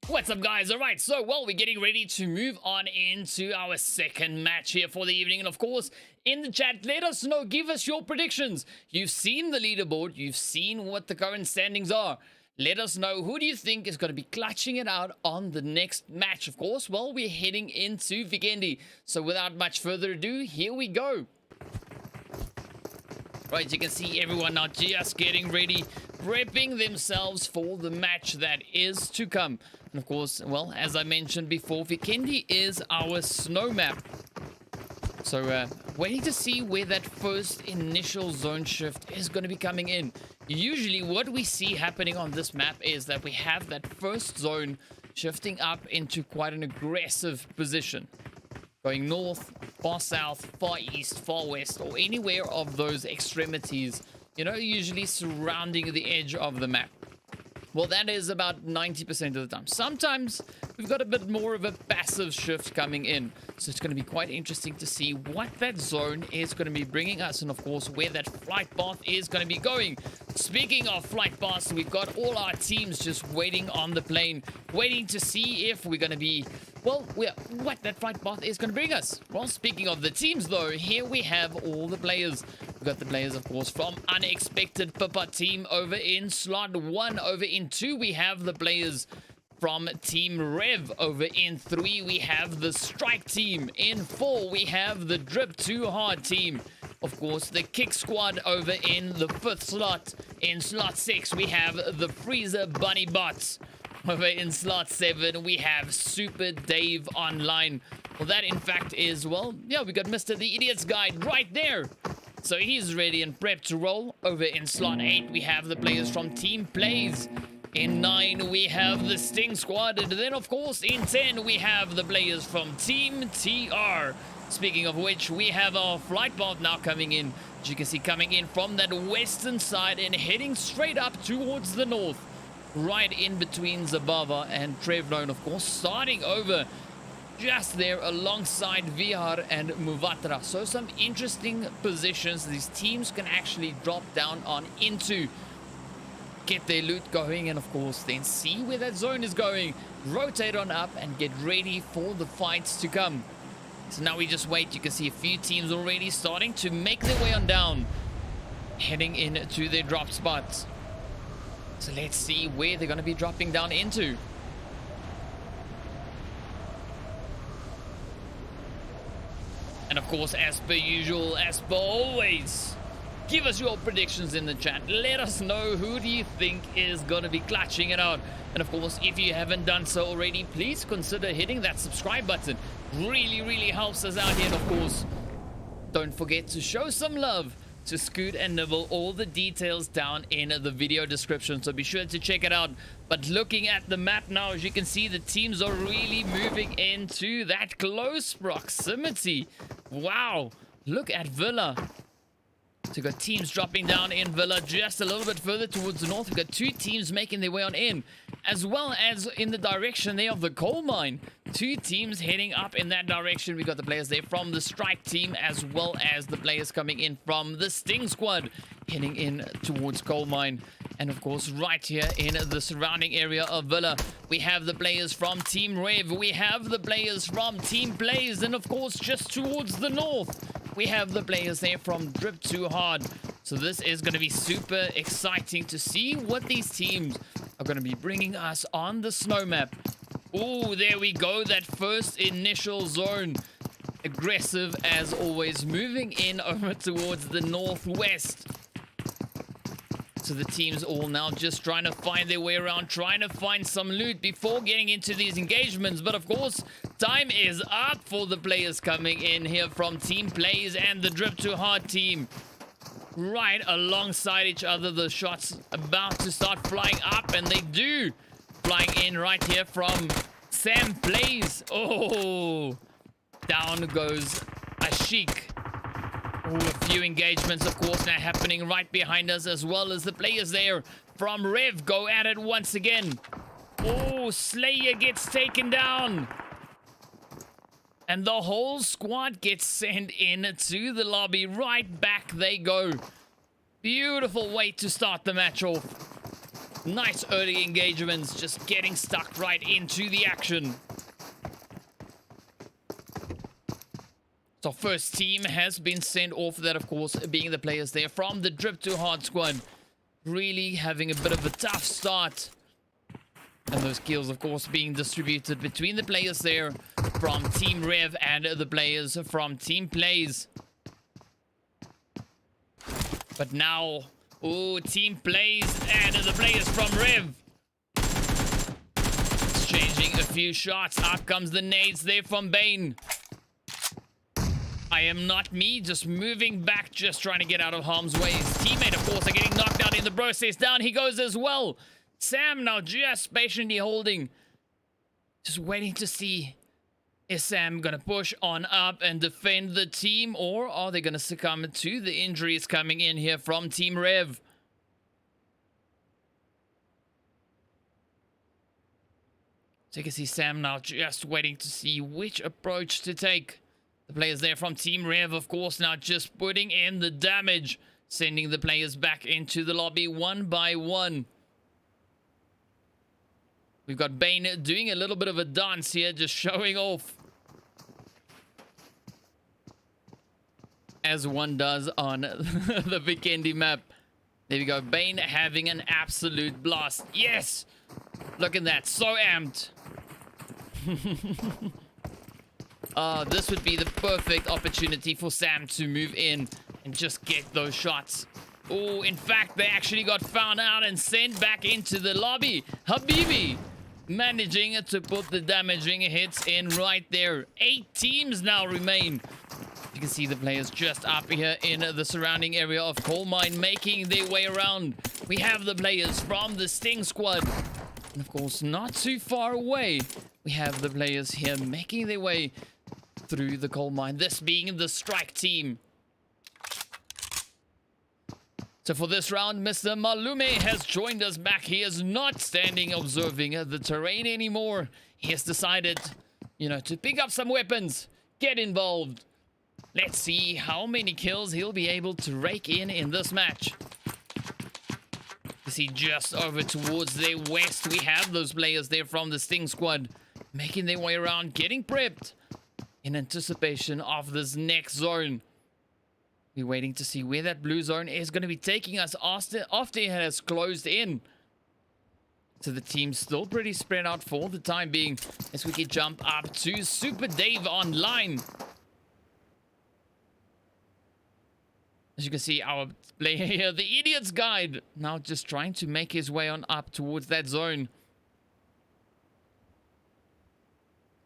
Speaker 1: What's up, guys? All right, so well, we're getting ready to move on into our second match here for the evening, and of course, in the chat, let us know, give us your predictions. You've seen the leaderboard, you've seen what the current standings are. Let us know, who do you think is going to be clutching it out on the next match? Of course, well, we're heading into Vikendi, so without much further ado, here we go. Right, you can see everyone now just getting ready, prepping themselves for the match that is to come. And of course, well, as I mentioned before, Vikendi is our snow map. So, waiting to see where that first initial zone shift is going to be coming in. Usually, what we see happening on this map is that we have that first zone shifting up into quite an aggressive position. Going north, far south, far east, far west, or anywhere of those extremities, you know, usually surrounding the edge of the map. Well, that is about 90% of the time. Sometimes we've got a bit more of a passive shift coming in. So it's going to be quite interesting to see what that zone is going to be bringing us. And of course, where that flight path is going to be going. Speaking of flight paths, we've got all our teams just waiting on the plane. Waiting to see if we're going to be... well, what that flight path is going to bring us. Well, speaking of the teams, though, here we have all the players. We've got the players, of course, from Unexpected Papa team over in slot 1. Over in 2, we have the players from Team Rev. Over in 3, we have the Strike team. In 4, we have the Drip Too Hard team. Of course, the Kick Squad over in the 5th slot. In slot 6, we have the Freezer Bunny Bots. Over in slot 7, we have Super Dave Online. Well, that in fact is, well, yeah, we got Mr. The Idiot's Guide right there. So he's ready and prepped to roll. Over in slot 8, we have the players from Team Plays. In 9, we have the Sting Squad. And then, of course, in 10, we have the players from Team TR. Speaking of which, we have our flight path now coming in. As you can see, coming in from that western side and heading straight up towards the north. Right in between Zabava and Trevno, of course, starting over just there alongside Vihar and Muvatra. So some interesting positions these teams can actually drop down on into, get their loot going, and of course then see where that zone is going, rotate on up and get ready for the fights to come. So now we just wait. You can see a few teams already starting to make their way on down, heading into their drop spots. So let's see where they're going to be dropping down into. And of course, as per usual, as per always, give us your predictions in the chat. Let us know, who do you think is going to be clutching it out. And of course, if you haven't done so already, please consider hitting that subscribe button. Really helps us out here. And of course, don't forget to show some love to Scoot and NiBBLE. All the details down in the video description, so be sure to check it out. But looking at the map now, as you can see, the teams are really moving into that close proximity. Wow, look at Villa. So we've got teams dropping down in Villa just a little bit further towards the north. We've got 2 teams making their way on in, as well as in the direction there of the coal mine. 2 teams heading up in that direction. We've got the players there from the Strike team, as well as the players coming in from the Sting Squad, heading in towards coal mine. And of course, right here in the surrounding area of Villa, we have the players from Team Rev. We have the players from Team Plays. And of course, just towards the north, we have the players there from Drip Too Hard. So this is going to be super exciting to see what these teams are going to be bringing us on the snow map. Oh, there we go. That first initial zone. Aggressive as always, moving in over towards the northwest. So the teams all now just trying to find their way around, trying to find some loot before getting into these engagements. But of course, time is up for the players coming in here from Team Plays and the Drip Too Hard team. Right alongside each other, the shots about to start flying up, and they do. Flying in right here from Sam Plays. Oh, down goes Ashik. Oh, a few engagements, of course, now happening right behind us, as well as the players there from Rev go at it once again. Oh, Slayer gets taken down. And the whole squad gets sent in to the lobby. Right back they go. Beautiful way to start the match off. Nice early engagements, just getting stuck right into the action. So first team has been sent off, that of course being the players there from the Drip to Hard squad. Really having a bit of a tough start. And those kills of course being distributed between the players there from Team Rev and the players from Team Plays. But now, oh, Team Plays and the players from Rev. Exchanging a few shots. Up comes the nades there from Bane. I am not me, just moving back, just trying to get out of harm's way. His teammate, of course, are getting knocked out in the process. Down he goes as well. Sam now just patiently holding. Just waiting to see, is Sam going to push on up and defend the team, or are they going to succumb to the injuries coming in here from Team Rev? So you can see Sam now just waiting to see which approach to take. The players there from Team Rev, of course, now just putting in the damage, sending the players back into the lobby one by one. We've got Bane doing a little bit of a dance here, just showing off. As one does on the Vikendi map. There we go, Bane having an absolute blast. Yes! Look at that, so amped. This would be the perfect opportunity for Sam to move in and just get those shots. Oh, in fact, they actually got found out and sent back into the lobby. Habibi managing to put the damaging hits in right there. 8 teams now remain. You can see the players just up here in the surrounding area of Coal Mine making their way around. We have the players from the Sting squad. And of course, not too far away, we have the players here making their way through the coal mine, this being the strike team. So for this round, Mr. Malume has joined us back. He is not standing observing the terrain anymore. He has decided, you know, to pick up some weapons, get involved. Let's see how many kills he'll be able to rake in this match. You see just over towards the west, we have those players there from the Sting squad making their way around, getting prepped in anticipation of this next zone. We're waiting to see where that blue zone is going to be taking us after it has closed in. So the team's still pretty spread out for the time being, as we can jump up to Super Dave online. As you can see, our player here, the Idiot's Guide, now just trying to make his way on up towards that zone.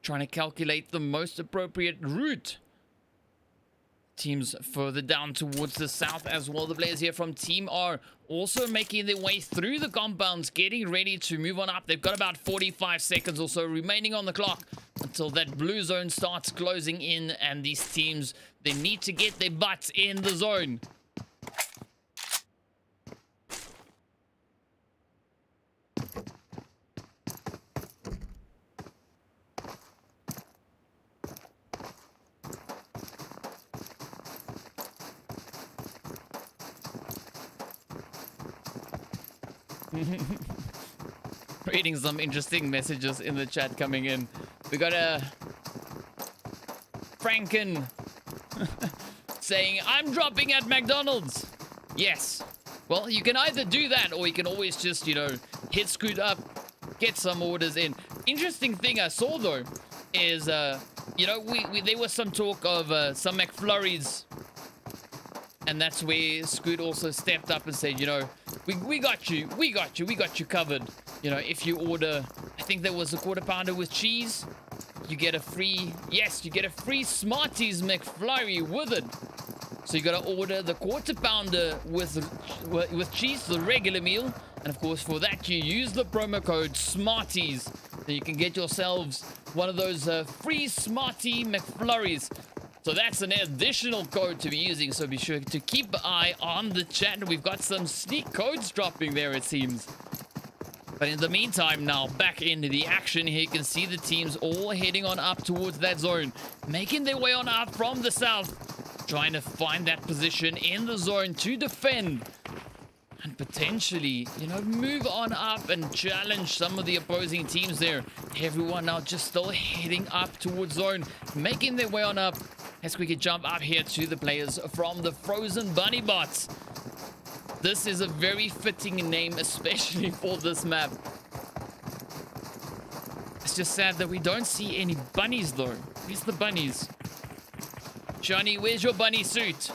Speaker 1: Trying to calculate the most appropriate route. Teams further down towards the south as well. The players here from Team R also making their way through the compounds, getting ready to move on up. They've got about 45 seconds or so remaining on the clock until that blue zone starts closing in, and these teams, they need to get their butts in the zone. Reading some interesting messages in the chat coming in. We got a Franken saying, I'm dropping at McDonald's. Yes. Well, you can either do that, or you can always just, you know, hit Scoot up, get some orders in. Interesting thing I saw though is, you know, there was some talk of some McFlurries. And that's where Scoot also stepped up and said, you know, we got you covered. You know, if you order, I think there was a quarter pounder with cheese, you get a free, yes, you get a free Smarties McFlurry with it. So you gotta order the quarter pounder with cheese, the regular meal. And of course, for that, you use the promo code Smarties. Then you can get yourselves one of those free Smartie McFlurries. So that's an additional code to be using, so be sure to keep an eye on the chat. We've got some sneak codes dropping there, it seems. But in the meantime now, back into the action here, you can see the teams all heading on up towards that zone, making their way on up from the south, trying to find that position in the zone to defend. and potentially, you know, move on up and challenge some of the opposing teams there. Everyone now just still heading up towards zone, making their way on up as we can jump up here to the players from the Frozen Bunny Bots. This is a very fitting name, especially for this map. It's just sad that we don't see any bunnies though. Where's the bunnies? Johnny, where's your bunny suit?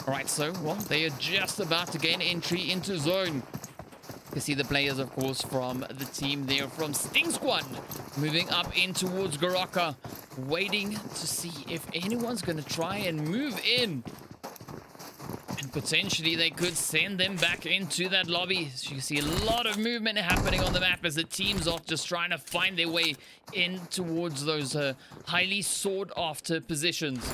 Speaker 1: Alright, so, well, they are just about to gain entry into zone. You can see the players, of course, from the team there from Sting Squad moving up in towards Garaka, waiting to see if anyone's going to try and move in. And potentially they could send them back into that lobby. So you can see a lot of movement happening on the map as the teams are just trying to find their way in towards those highly sought after positions.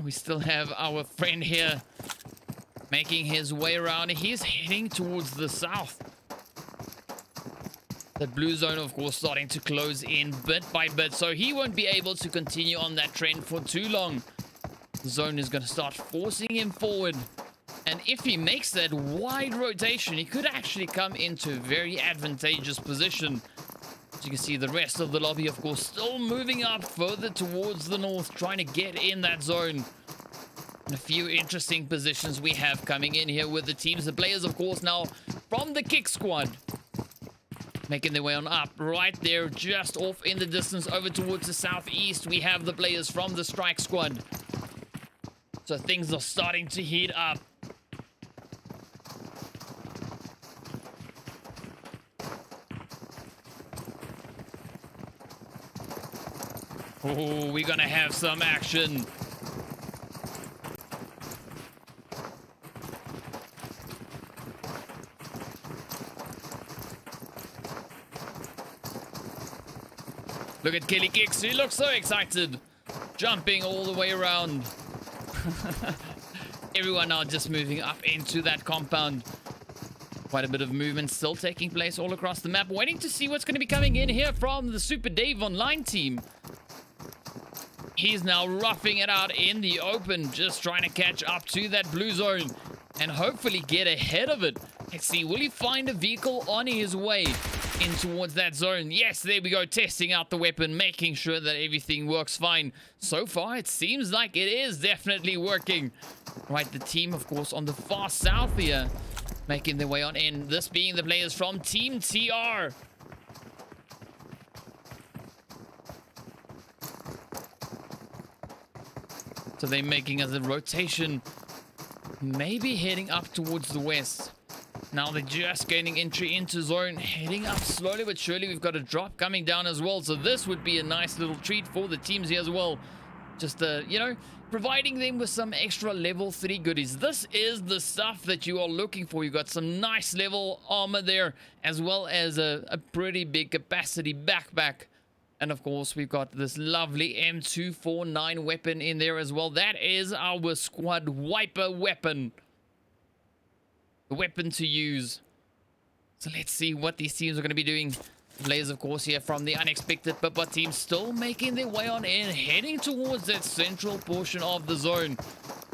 Speaker 1: We still have our friend here making his way around. He's heading towards the south. The blue zone, of course, starting to close in bit by bit, so he won't be able to continue on that trend for too long. The zone is going to start forcing him forward, and if he makes that wide rotation, he could actually come into a very advantageous position. As you can see, the rest of the lobby, of course, still moving up further towards the north, trying to get in that zone. And a few interesting positions we have coming in here with the teams. The players, of course, now from the Kick Squad, making their way on up. Right there, just off in the distance, over towards the southeast, we have the players from the Strike Squad. So things are starting to heat up. Oh, we're gonna have some action. Look at Kelly Kicks, he looks so excited. Jumping all the way around. Everyone now just moving up into that compound. Quite a bit of movement still taking place all across the map. Waiting to see what's going to be coming in here from the Super Dave Online team. He's now roughing it out in the open, just trying to catch up to that blue zone and hopefully get ahead of it. Let's see, will he find a vehicle on his way in towards that zone? Yes, there we go, testing out the weapon, making sure that everything works fine. So far, it seems like it is definitely working. Right, the team, of course, on the far south here, making their way on in. This being the players from Team TR. So they're making as a rotation, maybe heading up towards the west. Now they're just gaining entry into zone, heading up slowly but surely. We've got a drop coming down as well, so this would be a nice little treat for the teams here as well. Just, you know, providing them with some extra level 3 goodies. This is the stuff that you are looking for. You've got some nice level armor there, as well as a pretty big capacity backpack. And of course, we've got this lovely M249 weapon in there as well. That is our squad wiper weapon. The weapon to use. So let's see what these teams are going to be doing. The players, of course, here from the Unexpected Pippa team still making their way on in, heading towards that central portion of the zone.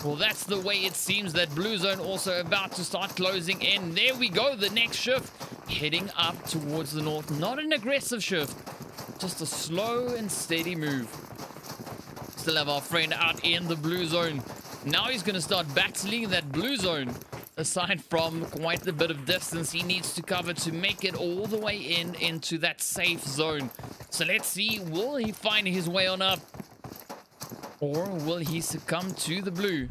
Speaker 1: Well, that's the way it seems. That blue zone also about to start closing in. There we go, the next shift. Heading up towards the north. Not an aggressive shift. Just a slow and steady move. Still have our friend out in the blue zone. Now he's going to start battling that blue zone. Aside from quite a bit of distance he needs to cover to make it all the way into that safe zone. So let's see, will he find his way on up? Or will he succumb to the blue?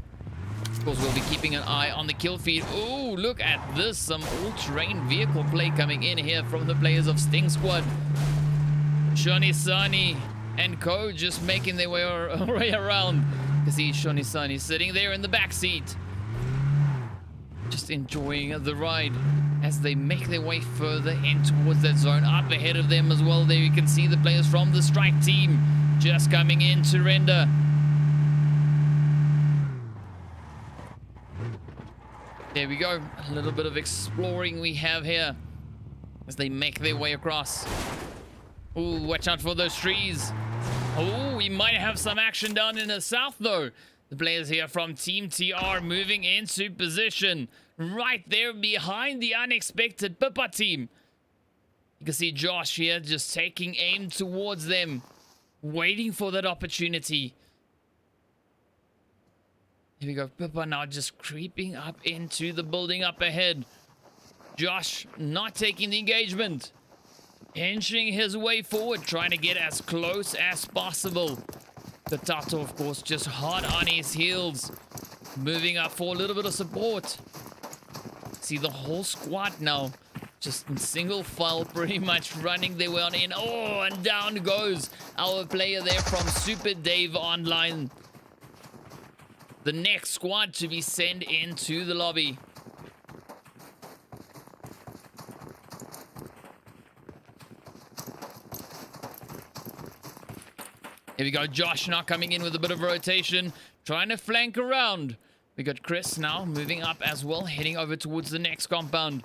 Speaker 1: Of course, we'll be keeping an eye on the kill feed. Oh, look at this. Some all-terrain vehicle play coming in here from the players of Sting Squad. Shoni Sani and Co just making their way around. You can see Shoni Sani sitting there in the back seat, just enjoying the ride as they make their way further in towards that zone. Up ahead of them as well, there you can see the players from the Strike team just coming in to render. There we go. A little bit of exploring we have here as they make their way across. Ooh, watch out for those trees. Oh, we might have some action down in the south, though. The players here from Team TR moving into position right there behind the unexpected Pippa team. You can see Josh here just taking aim towards them, waiting for that opportunity. Here we go. Pippa now just creeping up into the building up ahead. Josh not taking the engagement. Inching his way forward, trying to get as close as possible. Potato, of course, just hard on his heels. Moving up for a little bit of support. See the whole squad now. Just in single file, pretty much running their way on in. Oh, and down goes our player there from Super Dave Online. The next squad to be sent into the lobby. Here we go, Josh now coming in with a bit of rotation, trying to flank around. We got Chris now moving up as well, heading over towards the next compound.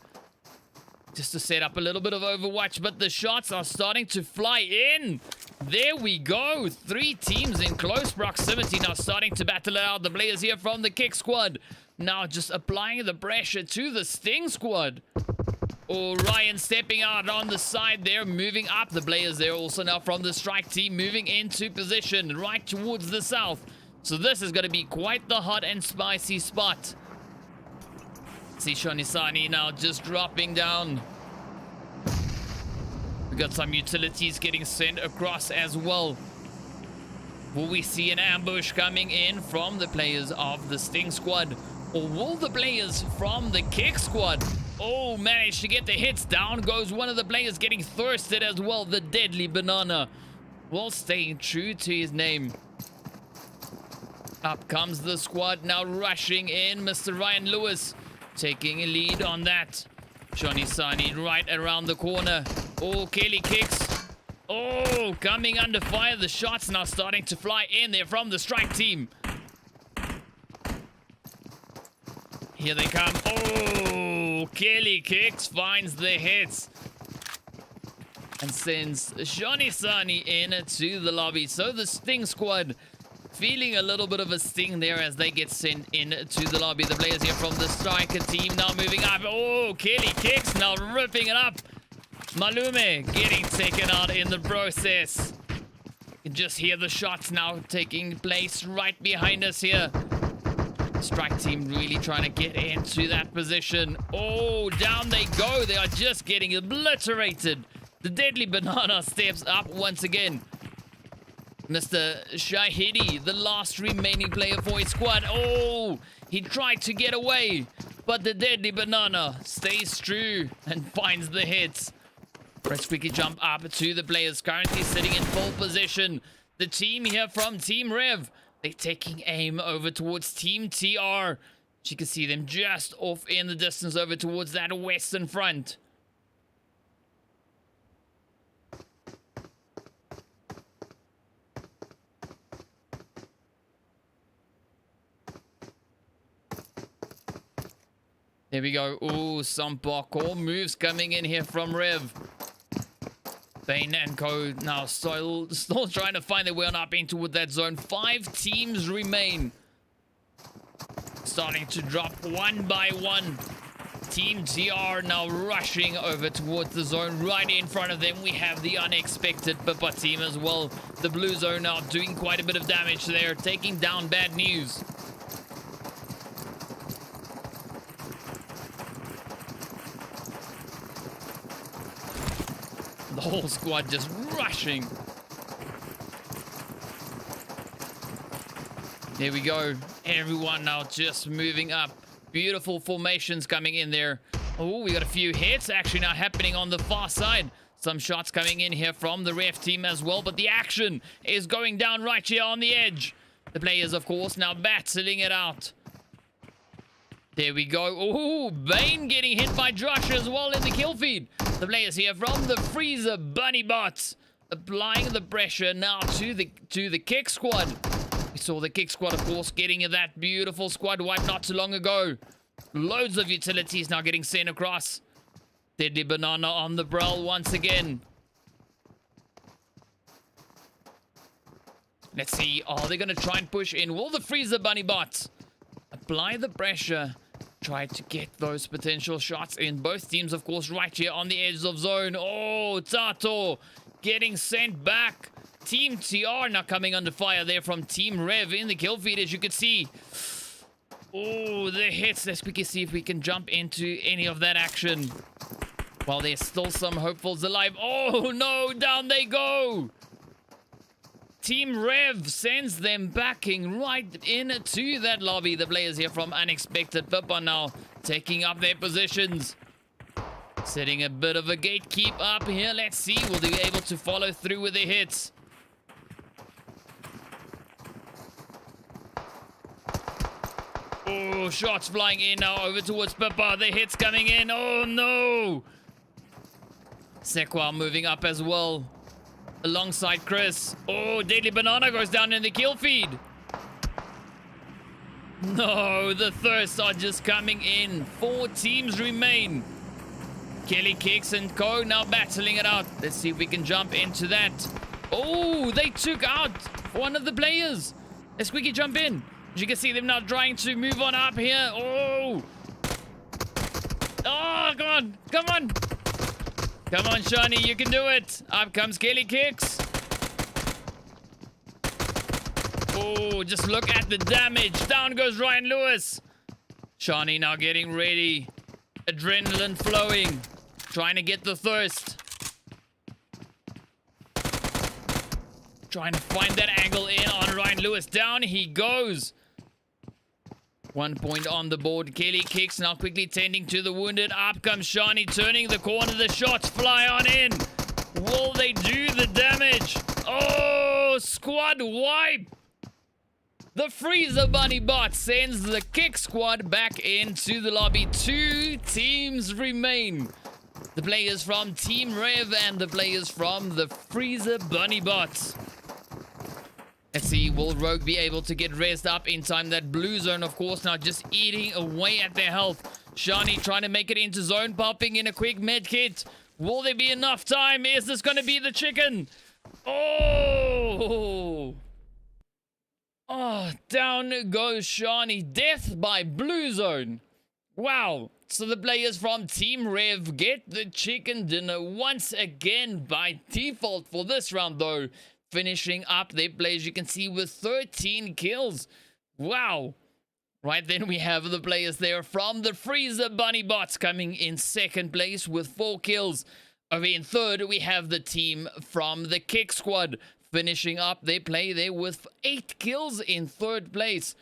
Speaker 1: Just to set up a little bit of overwatch, but the shots are starting to fly in. There we go. 3 teams in close proximity now starting to battle it out. The players here from the Kick squad now just applying the pressure to the Sting squad. Oh, Ryan stepping out on the side there, moving up. The players there also now from the Strike team moving into position right towards the south. So this is going to be quite the hot and spicy spot. See Shonisani now just dropping down. We got some utilities getting sent across as well. Will we see an ambush coming in from the players of the Sting squad? Or will the players from the Kick squad manage to get the hits? Down goes one of the players, getting thirsted as well. The Deadly Banana, while staying true to his name. Up comes the squad now rushing in. Mr. Ryan Lewis taking a lead on that. Johnny Sani right around the corner. Oh, Kelly kicks. Oh, coming under fire. The shots now starting to fly in there from the Strike team. Here they come. Oh, Kelly kicks, finds the hits. And sends Johnny Sani in to the lobby. So the Sting squad feeling a little bit of a sting there as they get sent into the lobby. The players here from the Striker team now moving up. Oh, Kelly kicks now ripping it up. Malume getting taken out in the process. You can just hear the shots now taking place right behind us here. Strike team really trying to get into that position. Oh, down they go. They are just getting obliterated. The Deadly Banana steps up once again. Mr. Shahidi, the last remaining player for his squad. Oh, he tried to get away, but the Deadly Banana stays true and finds the hits. Let's quickly jump up to the players currently sitting in full position. The team here from Team Rev, they're taking aim over towards Team TR. You can see them just off in the distance over towards that western front. There we go. Ooh, some parkour moves coming in here from Rev. Bane and Co now still trying to find their way on up into that zone. 5 teams remain. Starting to drop one by one. Team TR now rushing over towards the zone. Right in front of them, we have the unexpected Pippa team as well. The blue zone now doing quite a bit of damage there, taking down Bad News. The whole squad just rushing. There we go. Everyone now just moving up. Beautiful formations coming in there. Oh, we got a few hits actually now happening on the far side. Some shots coming in here from the ref team as well. But the action is going down right here on the edge. The players, of course, now battling it out. There we go. Oh, Bane getting hit by Josh as well in the kill feed. The players here from the Freezer Bunny Bots applying the pressure now to the Kick squad. We saw the Kick squad, of course, getting that beautiful squad wipe not too long ago. Loads of utilities now getting sent across. Deadly Banana on the prowl once again. Let's see. Are they going to try and push in? Will the Freezer Bunny bots apply the pressure? Try to get those potential shots in. Both teams, of course, right here on the edge of zone. Oh, Tato getting sent back. Team TR now coming under fire there from Team Rev in the kill feed, as you can see. Oh, the hits. Let's quickly see if we can jump into any of that action. While there's still some hopefuls alive. Oh, no. Down they go. Team Rev sends them backing right into that lobby. The players here from Unexpected Pip are now taking up their positions. Setting a bit of a gatekeep up here. Let's see. Will they be able to follow through with their hits? Oh, shots flying in now over towards Pippa. The hits coming in. Oh, no. Sequa moving up as well. Alongside Chris. Oh, Deadly Banana goes down in the kill feed. No, the Thirsts are just coming in. 4 teams remain. Kelly Kicks and Co now battling it out. Let's see if we can jump into that. Oh, they took out one of the players. Let's quickly jump in. As you can see them now trying to move on up here. Oh. Oh, come on. Come on. Come on, Shani, you can do it. Up comes Kelly Kicks. Oh, just look at the damage. Down goes Ryan Lewis. Shani now getting ready. Adrenaline flowing. Trying to get the thirst. Trying to find that angle in on Ryan Lewis. Down he goes. 1 point on the board. Kelly Kicks now quickly tending to the wounded. Up comes Shani, turning the corner. The shots fly on in. Will they do the damage? Oh, squad wipe. The Freezer Bunny bot sends the Kick squad back into the lobby. 2 teams remain. The players from Team Rev and the players from the Freezer Bunny bots. Let's see, will Rogue be able to get raised up in time? That blue zone, of course, now just eating away at their health. Shani trying to make it into zone, popping in a quick med kit. Will there be enough time? Is this going to be the chicken? Oh! Oh, down goes Shani. Death by blue zone. Wow. So the players from Team Rev get the chicken dinner once again by default for this round, though. Finishing up their play, as you can see, with 13 kills. Wow. Right then we have the players there from the Freezer Bunny bots coming in second place with 4 kills. Over in third, we have the team from the Kick squad finishing up their play there with 8 kills in third place.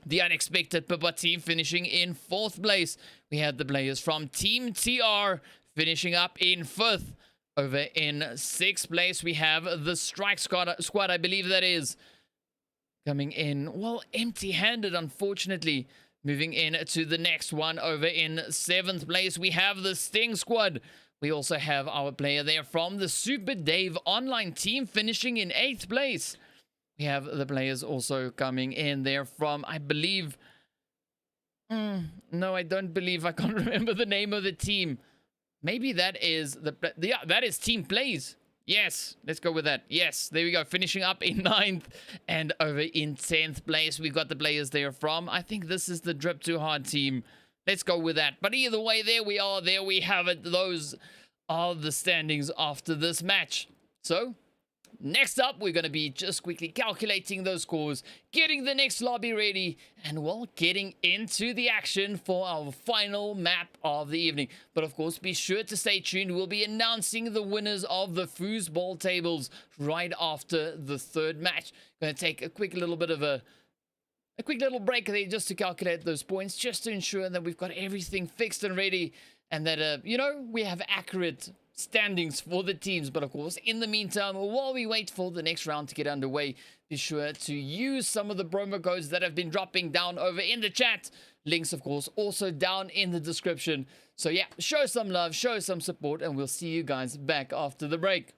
Speaker 1: The Unexpected Pippa team finishing in 4th place. We had the players from Team TR finishing up in 5th. Over in 6th place, we have the Strike squad, I believe that is, coming in, well, empty-handed, unfortunately. Moving in to the next one. Over in 7th place, we have the Sting squad. We also have our player there from the Super Dave online team finishing in 8th place. We have the players also coming in there from, I believe... no, I don't believe. I can't remember the name of the team. Maybe that is yeah, that is Team Plays. Yes, let's go with that. Yes, there we go. Finishing up in 9th and over in 10th place. We've got the players there from, I think this is the Drip Too Hard team. Let's go with that. But either way, there we are. There we have it. Those are the standings after this match. So, next up, we're going to be just quickly calculating those scores, getting the next lobby ready, and, well, getting into the action for our final map of the evening. But, of course, be sure to stay tuned. We'll be announcing the winners of the Foosball tables right after the 3rd match. Going to take a quick little bit of a quick little break there just to calculate those points, just to ensure that we've got everything fixed and ready, and that, you know, we have accurate standings for the teams. But of course, in the meantime, while we wait for the next round to get underway, be sure to use some of the promo codes that have been dropping down over in the chat. Links, of course, also down in the description. So yeah, show some love, show some support, and we'll see you guys back after the break.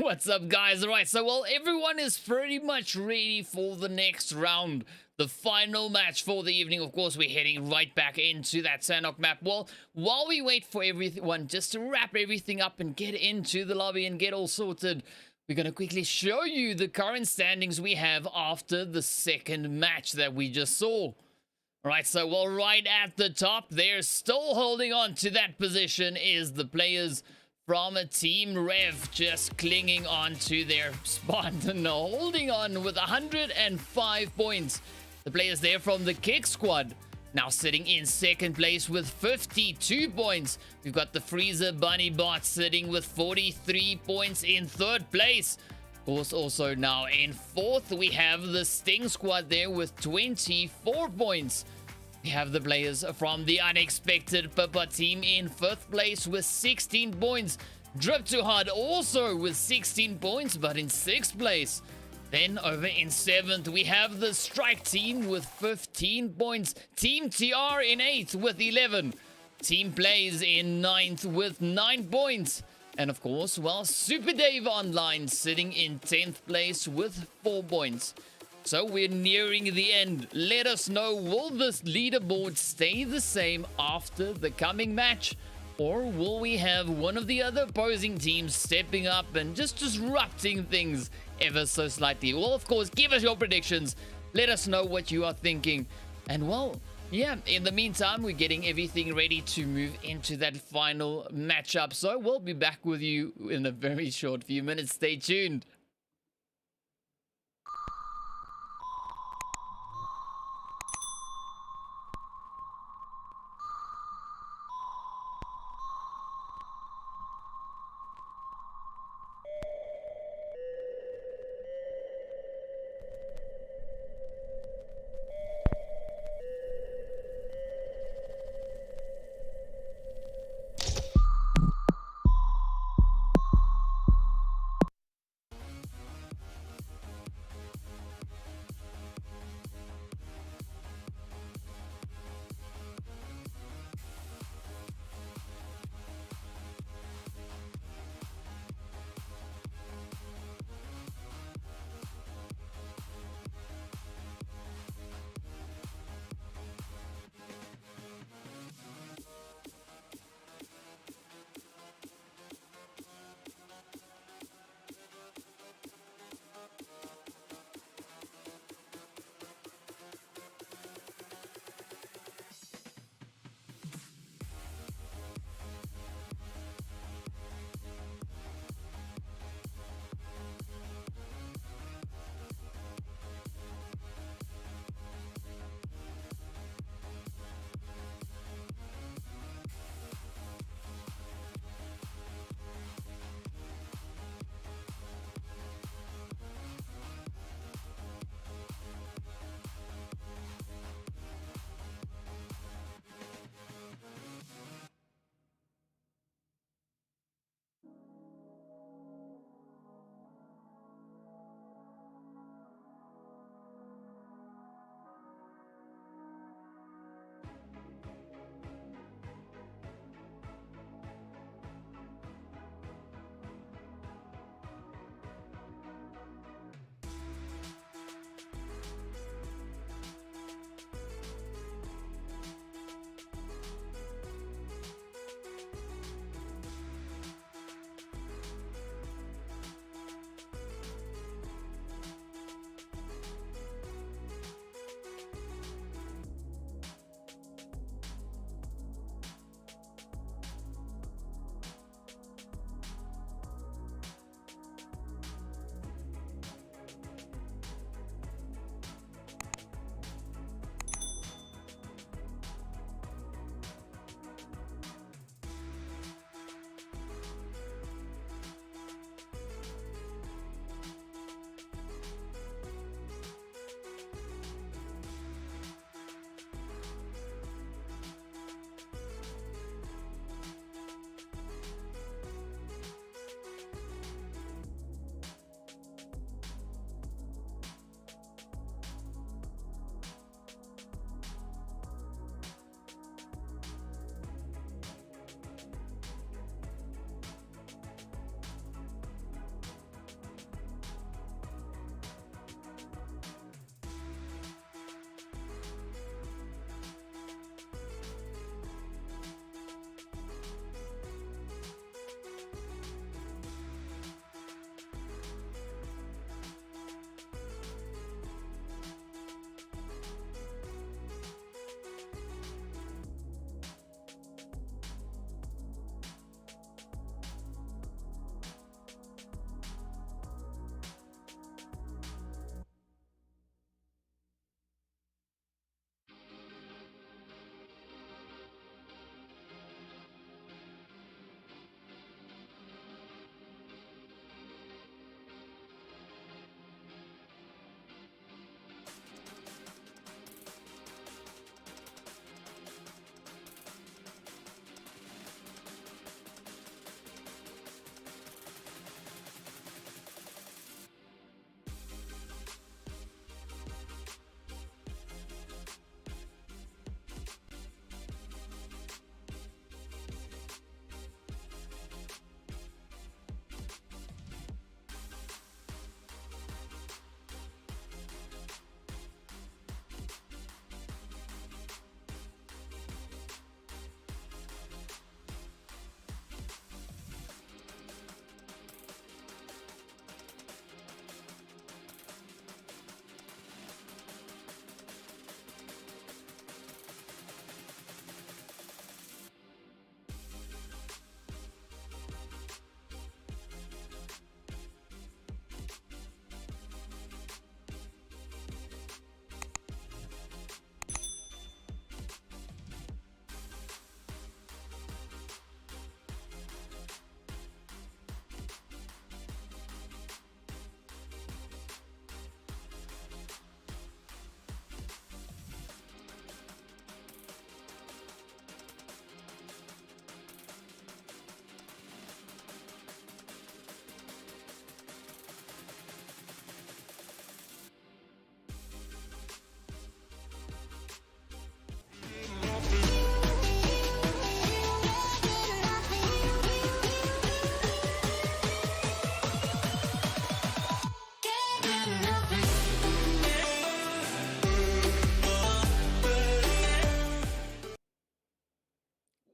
Speaker 1: What's up, guys? All right, so well, everyone is pretty much ready for the next round, the final match for the evening. Of course, we're heading right back into that Sandok map. Well, while we wait for everyone just to wrap everything up and get into the lobby and get all sorted, we're going to quickly show you the current standings we have after the second match that we just saw. All right, so well, right at the top, they're still holding on to that position is the players from a Team Rev, just clinging on to their spot and holding on with 105 points. The players there from the Kick Squad now sitting in second place with 52 points. We've got the Freezer Bunny Bot sitting with 43 points in third place. Of course, also now in fourth, we have the Sting Squad there with 24 points. We have the players from the Unexpected Papa team in fifth place with 16 points. Drip Too Hard also with 16 points, but in sixth place. Then over in seventh, we have the Strike team with 15 points. Team TR in eighth with 11. Team Plays in ninth with 9 points. And of course, well, Super Dave Online sitting in 10th place with 4 points. So we're nearing the end. Let us know, will this leaderboard stay the same after the coming match? Or will we have one of the other opposing teams stepping up and just disrupting things ever so slightly? Well, of course, give us your predictions. Let us know what you are thinking. And well, yeah, in the meantime, we're getting everything ready to move into that final matchup. So we'll be back with you in a very short few minutes. Stay tuned.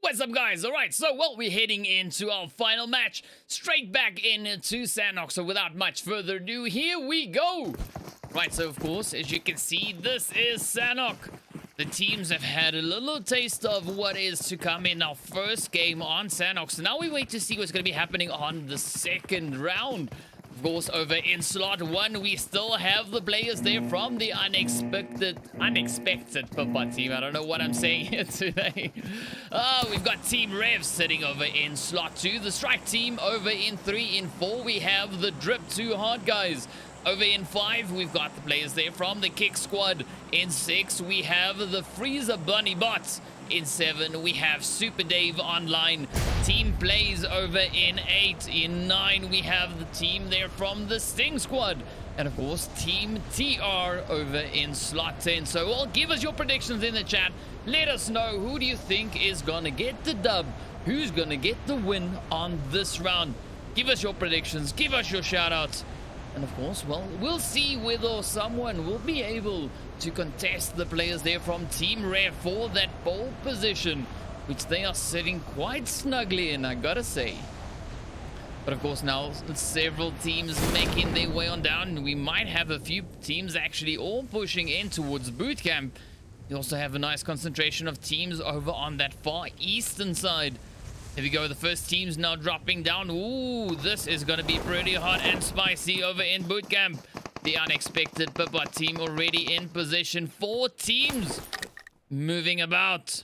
Speaker 1: What's up, guys? All right, so, well, we're heading into our final match. Straight back into Sanox. So, without much further ado, here we go. Right, so, of course, as you can see, this is Sanox. The teams have had a little taste of what is to come in our first game on Sanox. So now we wait to see what's going to be happening on the second round. Of course, over in slot 1, we still have the players there from the unexpected PUBG team. I don't know what I'm saying here today. We've got Team Rev sitting over in slot 2. The Strike team over in 3. In 4, we have the Drip 2 Hard guys. Over in 5, we've got the players there from the Kick Squad. In 6, we have the Freezer Bunny Bots. In 7, we have Super Dave online. Team Plays over in 8. In 9, we have the team there from the Sting Squad. And of course, Team TR over in slot 10. So, well, give us your predictions in the chat. Let us know, who do you think is going to get the dub? Who's going to get the win on this round? Give us your predictions. Give us your shout-outs. And of course, well, we'll see whether someone will be able to contest the players there from Team Rev for that pole position, which they are sitting quite snugly in, I gotta say. But of course, now several teams making their way on down. We might have a few teams actually all pushing in towards boot camp. We also have a nice concentration of teams over on that far eastern side. Here we go, the first team's now dropping down. Ooh, this is going to be pretty hot and spicy over in bootcamp. The unexpected PUBG team already in position. 4 teams moving about.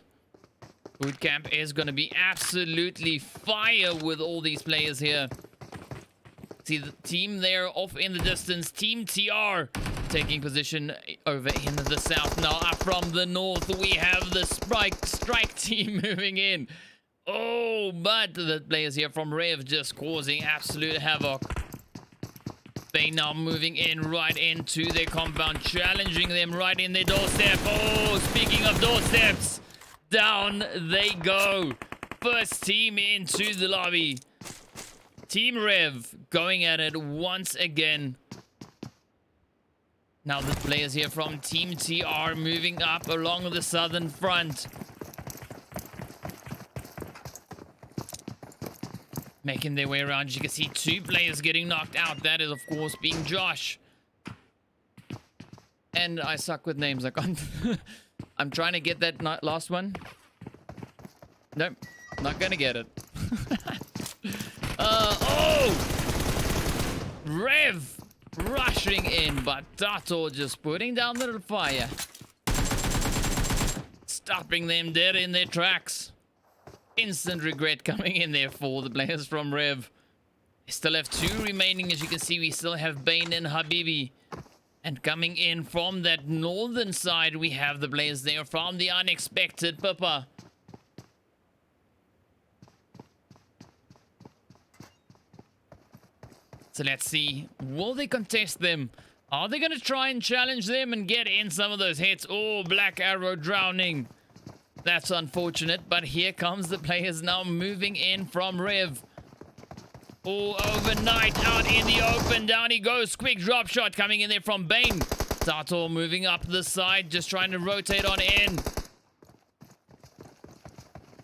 Speaker 1: Bootcamp is going to be absolutely fire with all these players here. See the team there off in the distance. Team TR taking position over in the south. Now up from the north, we have the Strike team moving in. Oh, but the players here from Rev just causing absolute havoc. They now moving in right into their compound, challenging them right in their doorstep. Oh, speaking of doorsteps, down they go. First team into the lobby. Team Rev going at it once again. Now the players here from Team TR moving up along the southern front. Making their way around. As you can see, 2 players getting knocked out. That is, of course, being Josh. And I suck with names. I can't. I'm trying to get that last one. Nope. Not gonna get it. Oh! Rev rushing in, but Tato just putting down the fire. Stopping them dead in their tracks. Instant regret coming in there for the players from Rev. They still have 2 remaining. As you can see, we still have Bane and Habibi. And coming in from that northern side, we have the players there from the unexpected Papa. So let's see. Will they contest them? Are they going to try and challenge them and get in some of those hits? Oh, Black Arrow drowning. That's unfortunate, but here comes the players now moving in from Rev. Oh, overnight out in the open. Down he goes. Quick drop shot coming in there from Bane. Tato moving up the side, just trying to rotate on in.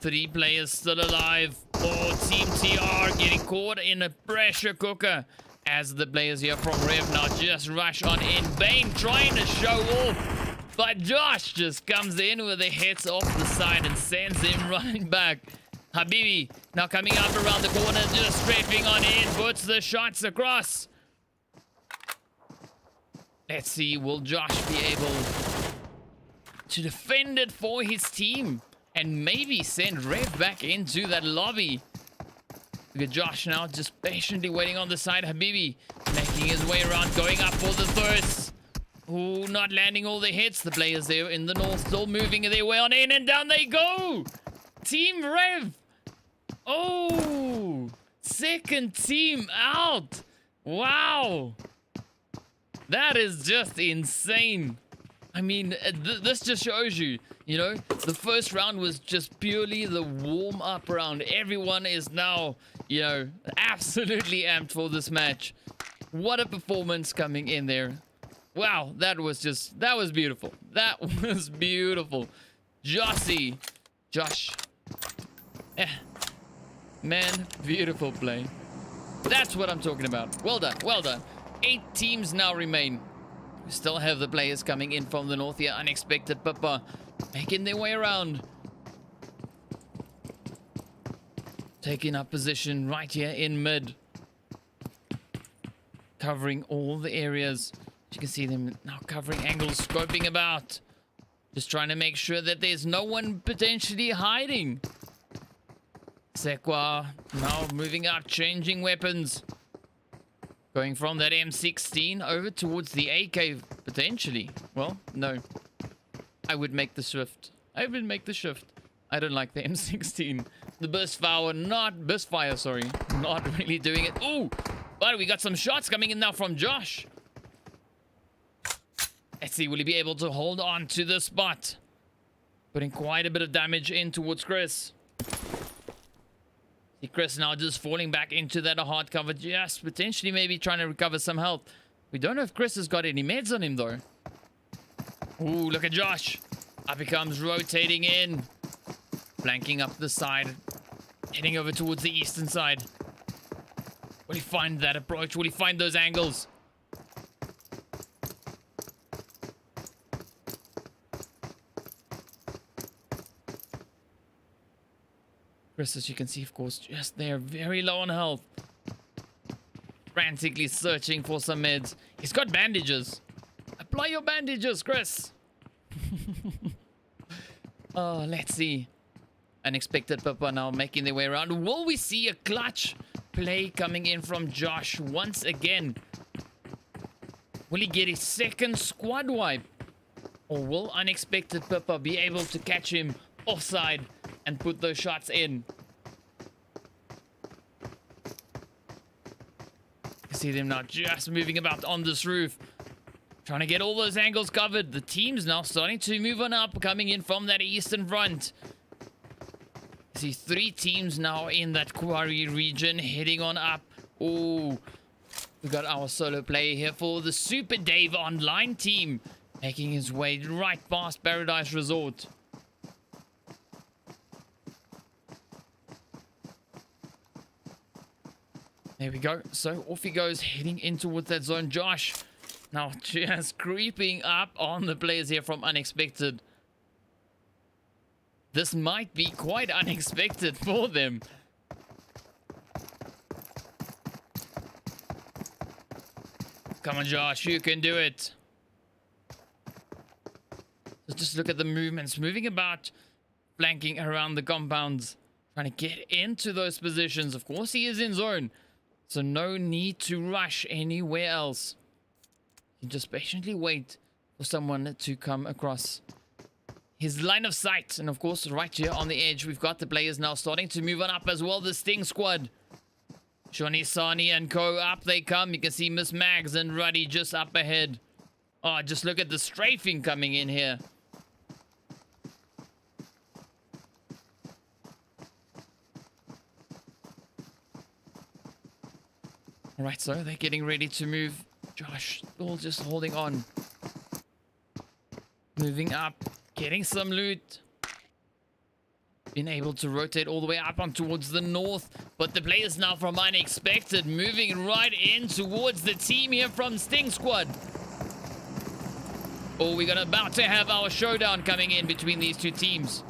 Speaker 1: 3 players still alive. Oh, Team TR getting caught in a pressure cooker as the players here from Rev now just rush on in. Bane trying to show off. But Josh just comes in with the hits off the side and sends him running back. Habibi now coming up around the corner, just strafing on in, puts the shots across. Let's see, will Josh be able to defend it for his team and maybe send Rev back into that lobby? Look at Josh now just patiently waiting on the side. Habibi making his way around, going up for the first. Oh, not landing all the hits. The players there in the north still moving their way on in, and down they go. Team Rev. Oh, second team out. Wow. That is just insane. I mean, this just shows you, you know, the first round was just purely the warm-up round. Everyone is now, you know, absolutely amped for this match. What a performance coming in there. Wow, that was beautiful. That was beautiful. Josh Eh, man, beautiful play. That's what I'm talking about. Well done, well done. 8 teams now remain. We still have the players coming in from the north here. Unexpected Papa making their way around. Taking up position right here in mid. Covering all the areas. You can see them now covering angles, scoping about. Just trying to make sure that there's no one potentially hiding. Sekwa now moving up, changing weapons. Going from that M16 over towards the AK, potentially. Well, no. I would make the shift. I would make the shift. I don't like the M16. The burst fire, not really doing it. Ooh! But we got some shots coming in now from Josh. Let's see, will he be able to hold on to the spot? Putting quite a bit of damage in towards Chris. See Chris now just falling back into that hard cover. Just potentially maybe trying to recover some health. We don't know if Chris has got any meds on him though. Ooh, look at Josh. Up he comes, rotating in. Flanking up the side. Heading over towards the eastern side. Will he find that approach? Will he find those angles? Chris, as you can see, of course, just there, very low on health. Frantically searching for some meds. He's got bandages. Apply your bandages, Chris. Oh, let's see. Unexpected Papa now making their way around. Will we see a clutch play coming in from Josh once again? Will he get his second squad wipe? Or will Unexpected Papa be able to catch him offside and put those shots in? You see them now just moving about on this roof. Trying to get all those angles covered. The team's now starting to move on up, coming in from that eastern front. You see 3 teams now in that quarry region heading on up. Oh, we got our solo player here for the Super Dave Online team, making his way right past Paradise Resort. There we go. So off he goes, heading in towards that zone. Josh now just creeping up on the players here from Unexpected. This might be quite unexpected for them. Come on, Josh, you can do it. So just look at the movements, moving about, flanking around the compounds, trying to get into those positions. Of course, he is in zone, so no need to rush anywhere else. You just patiently wait for someone to come across his line of sight. And of course, right here on the edge, we've got the players now starting to move on up as well. The Sting squad. Shawnee, Sani, and co. Up they come. You can see Miss Mags and Ruddy just up ahead. Oh, just look at the strafing coming in here. Alright, so they're getting ready to move. Josh still just holding on. Moving up. Getting some loot. Been able to rotate all the way up on towards the north. But the players now from Unexpected moving right in towards the team here from Sting Squad. Oh, we're about to have our showdown coming in between these two teams.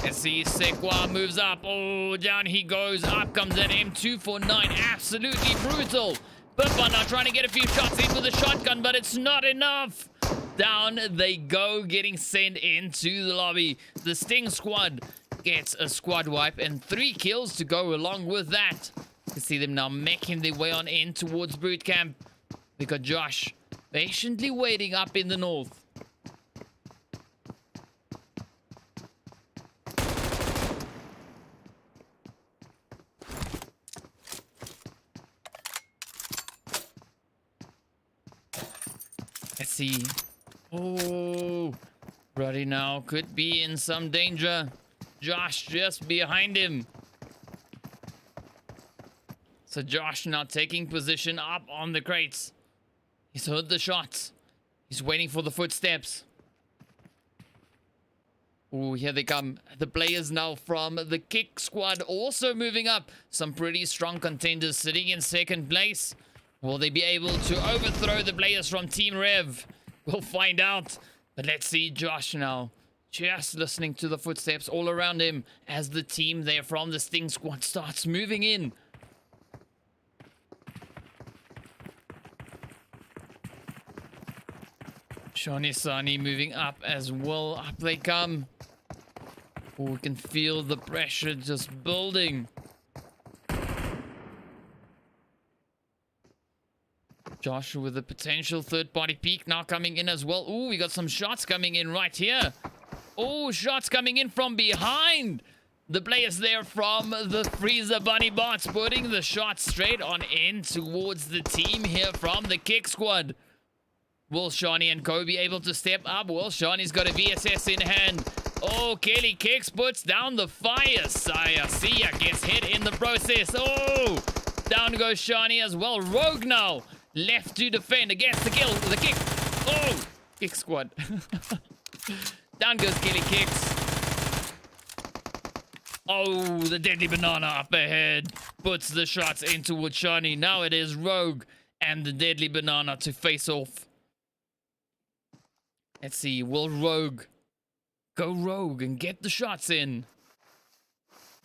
Speaker 1: Let's see, Sekwa moves up. Oh, down he goes. Up comes that M249. Absolutely brutal. Purpa now trying to get a few shots in with a shotgun, but it's not enough. Down they go, getting sent into the lobby. The Sting squad gets a squad wipe and 3 kills to go along with that. You can see them now making their way on in towards boot camp. We got Josh patiently waiting up in the north. Let's see. Oh, Ruddy now could be in some danger. Josh just behind him. So Josh now taking position up on the crates. He's heard the shots. He's waiting for the footsteps. Oh, here they come. The players now from the Kick squad also moving up. Some pretty strong contenders sitting in second place. Will they be able to overthrow the players from Team Rev? We'll find out. But let's see Josh now. Just listening to the footsteps all around him as the team there from the Sting squad starts moving in. Shawnee Sani moving up as well. Up they come. Oh, we can feel the pressure just building. Josh with a potential third-party peek now coming in as well. Oh, we got some shots coming in right here. Oh, shots coming in from behind. The players there from the Freezer Bunny bots putting the shot straight on in towards the team here from the Kick squad. Will Shawnee and Co be able to step up? Well, Shawnee's got a VSS in hand. Oh, Kelly Kicks puts down the fire. Sia gets hit in the process. Oh, down goes Shawnee as well. Rogue now left to defend against the kill. The kick. Oh, Kick squad. Down goes Kelly Kicks. Oh, the Deadly Banana up ahead puts the shots in towards Shawnee. Now it is Rogue and the Deadly Banana to face off. Let's see, will Rogue go rogue and get the shots in?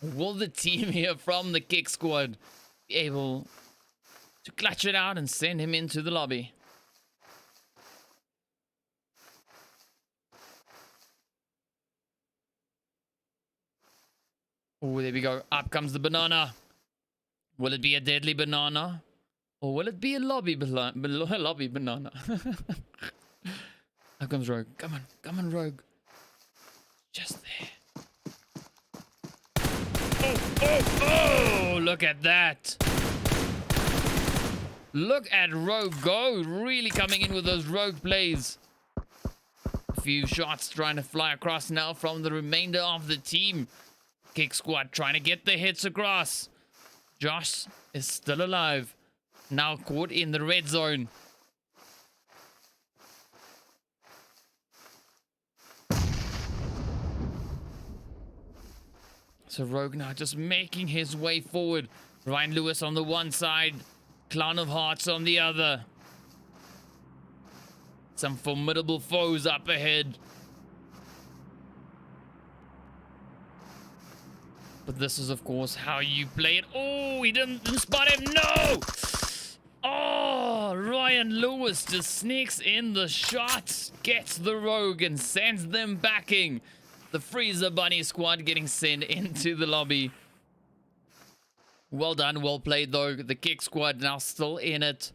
Speaker 1: Will the team here from the Kick squad be able to clutch it out and send him into the lobby? Oh, there we go. Up comes the banana. Will it be a Deadly Banana? Or will it be a lobby banana? Up comes Rogue. Come on, Rogue. Just there. Oh, look at that. Look at Rogue go. Really coming in with those Rogue plays. A few shots trying to fly across now from the remainder of the team. Kick squad trying to get the hits across. Josh is still alive. Now caught in the red zone. So Rogue now just making his way forward. Ryan Lewis on the one side. Clown of Hearts on the other. Some formidable foes up ahead. But this is, of course, how you play it. Oh, he didn't spot him. No! Oh, Ryan Lewis just sneaks in the shots. Gets the Rogue and sends them backing. The Freezer Bunny squad getting sent into the lobby. Well done, well played though. The Kick squad now still in it.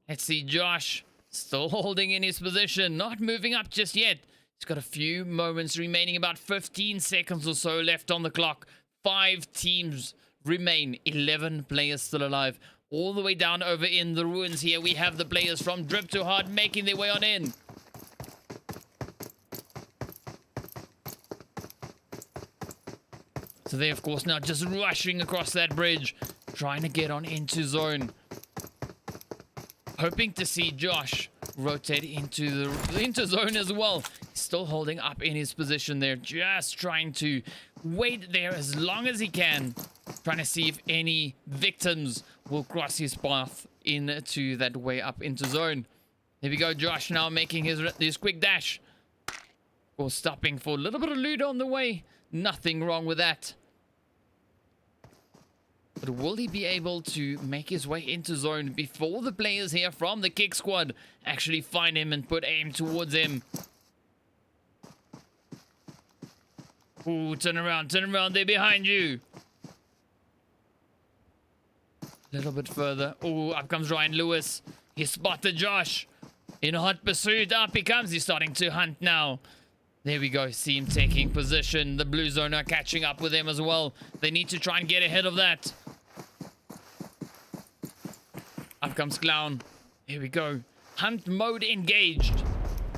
Speaker 1: Let's see Josh still holding in his position. Not moving up just yet. He's got a few moments remaining. About 15 seconds or so left on the clock. 5 teams remain. 11 players still alive. All the way down over in the ruins here. We have the players from Drip to Hard making their way on in. So they, of course, now just rushing across that bridge, trying to get on into zone. Hoping to see Josh rotate into zone as well. He's still holding up in his position there, just trying to wait there as long as he can, trying to see if any victims will cross his path into that way up into zone. There we go, Josh now making his quick dash. Or stopping for a little bit of loot on the way. Nothing wrong with that. But will he be able to make his way into zone before the players here from the Kick squad actually find him and put aim towards him? Ooh, turn around, they're behind you. A little bit further. Ooh, up comes Ryan Lewis. He spotted Josh. In hot pursuit, up he comes. He's starting to hunt now. There we go, see him taking position. The blue zone are catching up with him as well. They need to try and get ahead of that. Up comes Clown. Here we go. Hunt mode engaged.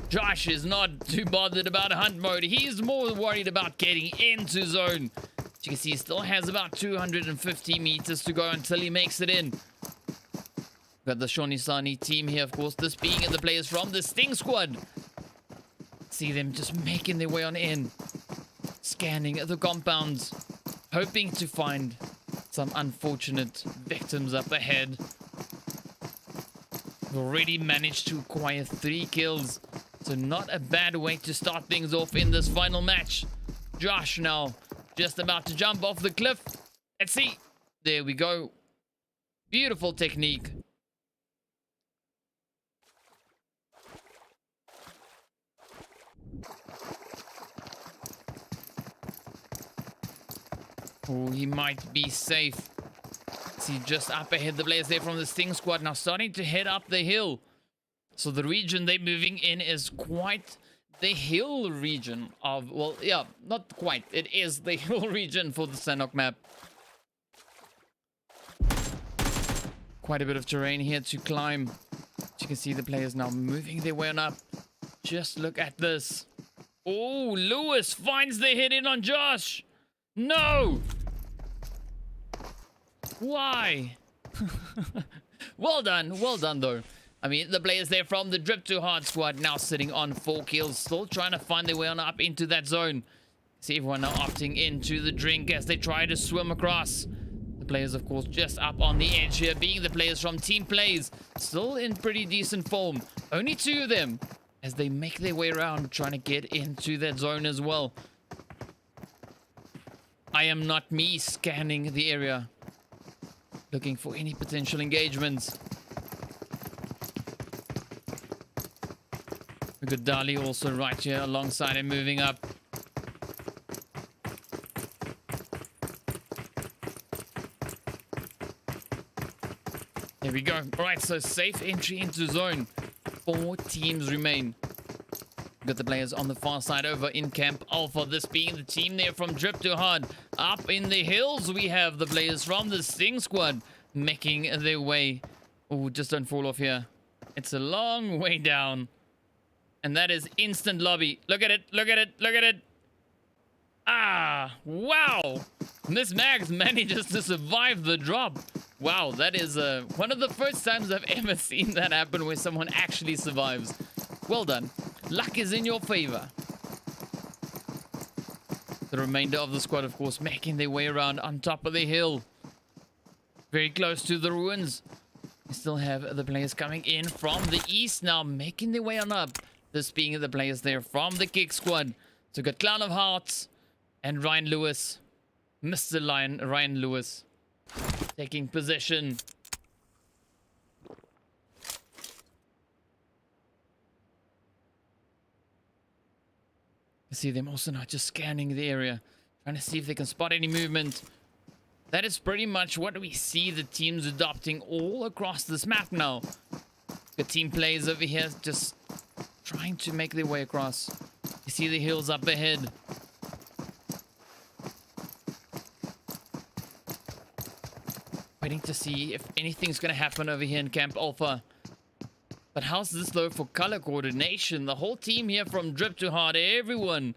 Speaker 1: Josh is not too bothered about hunt mode. He's more worried about getting into zone. As you can see, he still has about 250 meters to go until he makes it in. Got the Shawnee Sani team here, of course. This being the players from the Sting squad. See them just making their way on in. scanning the compounds, hoping to find some unfortunate victims up ahead. Already managed to acquire 3 kills, so not a bad way to start things off in this final match. Josh now just about to jump off the cliff. Let's see. There we go. Beautiful technique. Oh, he might be safe. See, just up ahead, the players there from the Sting squad now starting to head up the hill. So the region they're moving in is quite the hill region of, well, yeah, not quite. It is the hill region for the Sanok map. Quite a bit of terrain here to climb. As you can see, the players now moving their way on up. Just look at this. Oh, Lewis finds the hit in on Josh. No! Why? Well done though. I mean, the players there from the Drip Too Hard squad now sitting on 4 kills, still trying to find their way on up into that zone. See everyone now opting into the drink as they try to swim across. The players, of course, just up on the edge here, being the players from Team Plays, still in pretty decent form. Only 2 of them as they make their way around, trying to get into that zone as well. I am not me scanning the area, looking for any potential engagements. We got Dali also right here alongside him, moving up. There we go. All right, so safe entry into zone. 4 teams remain. Got the players on the far side over in Camp Alpha. This being the team there from Drip Too Hard. Up in the hills, we have the players from the Sting squad making their way. Oh, just don't fall off here. It's a long way down. And that is instant lobby. Look at it, look at it, look at it. Ah, wow. Miss Mags manages to survive the drop. Wow, that is one of the first times I've ever seen that happen where someone actually survives. Well done. Luck is in your favor. The remainder of the squad, of course, making their way around on top of the hill. Very close to the ruins. We still have the players coming in from the east now, making their way on up. This being the players there from the Kick squad. So we've got Clown of Hearts and Ryan Lewis. Mr. Ryan Lewis taking possession. I see them also now just scanning the area, trying to see if they can spot any movement. That is pretty much what we see the teams adopting all across this map now. The team plays over here just trying to make their way across. You see the hills up ahead. Waiting to see if anything's going to happen over here in Camp Alpha. But how's this though for color coordination? The whole team here from Drip Too Hard, everyone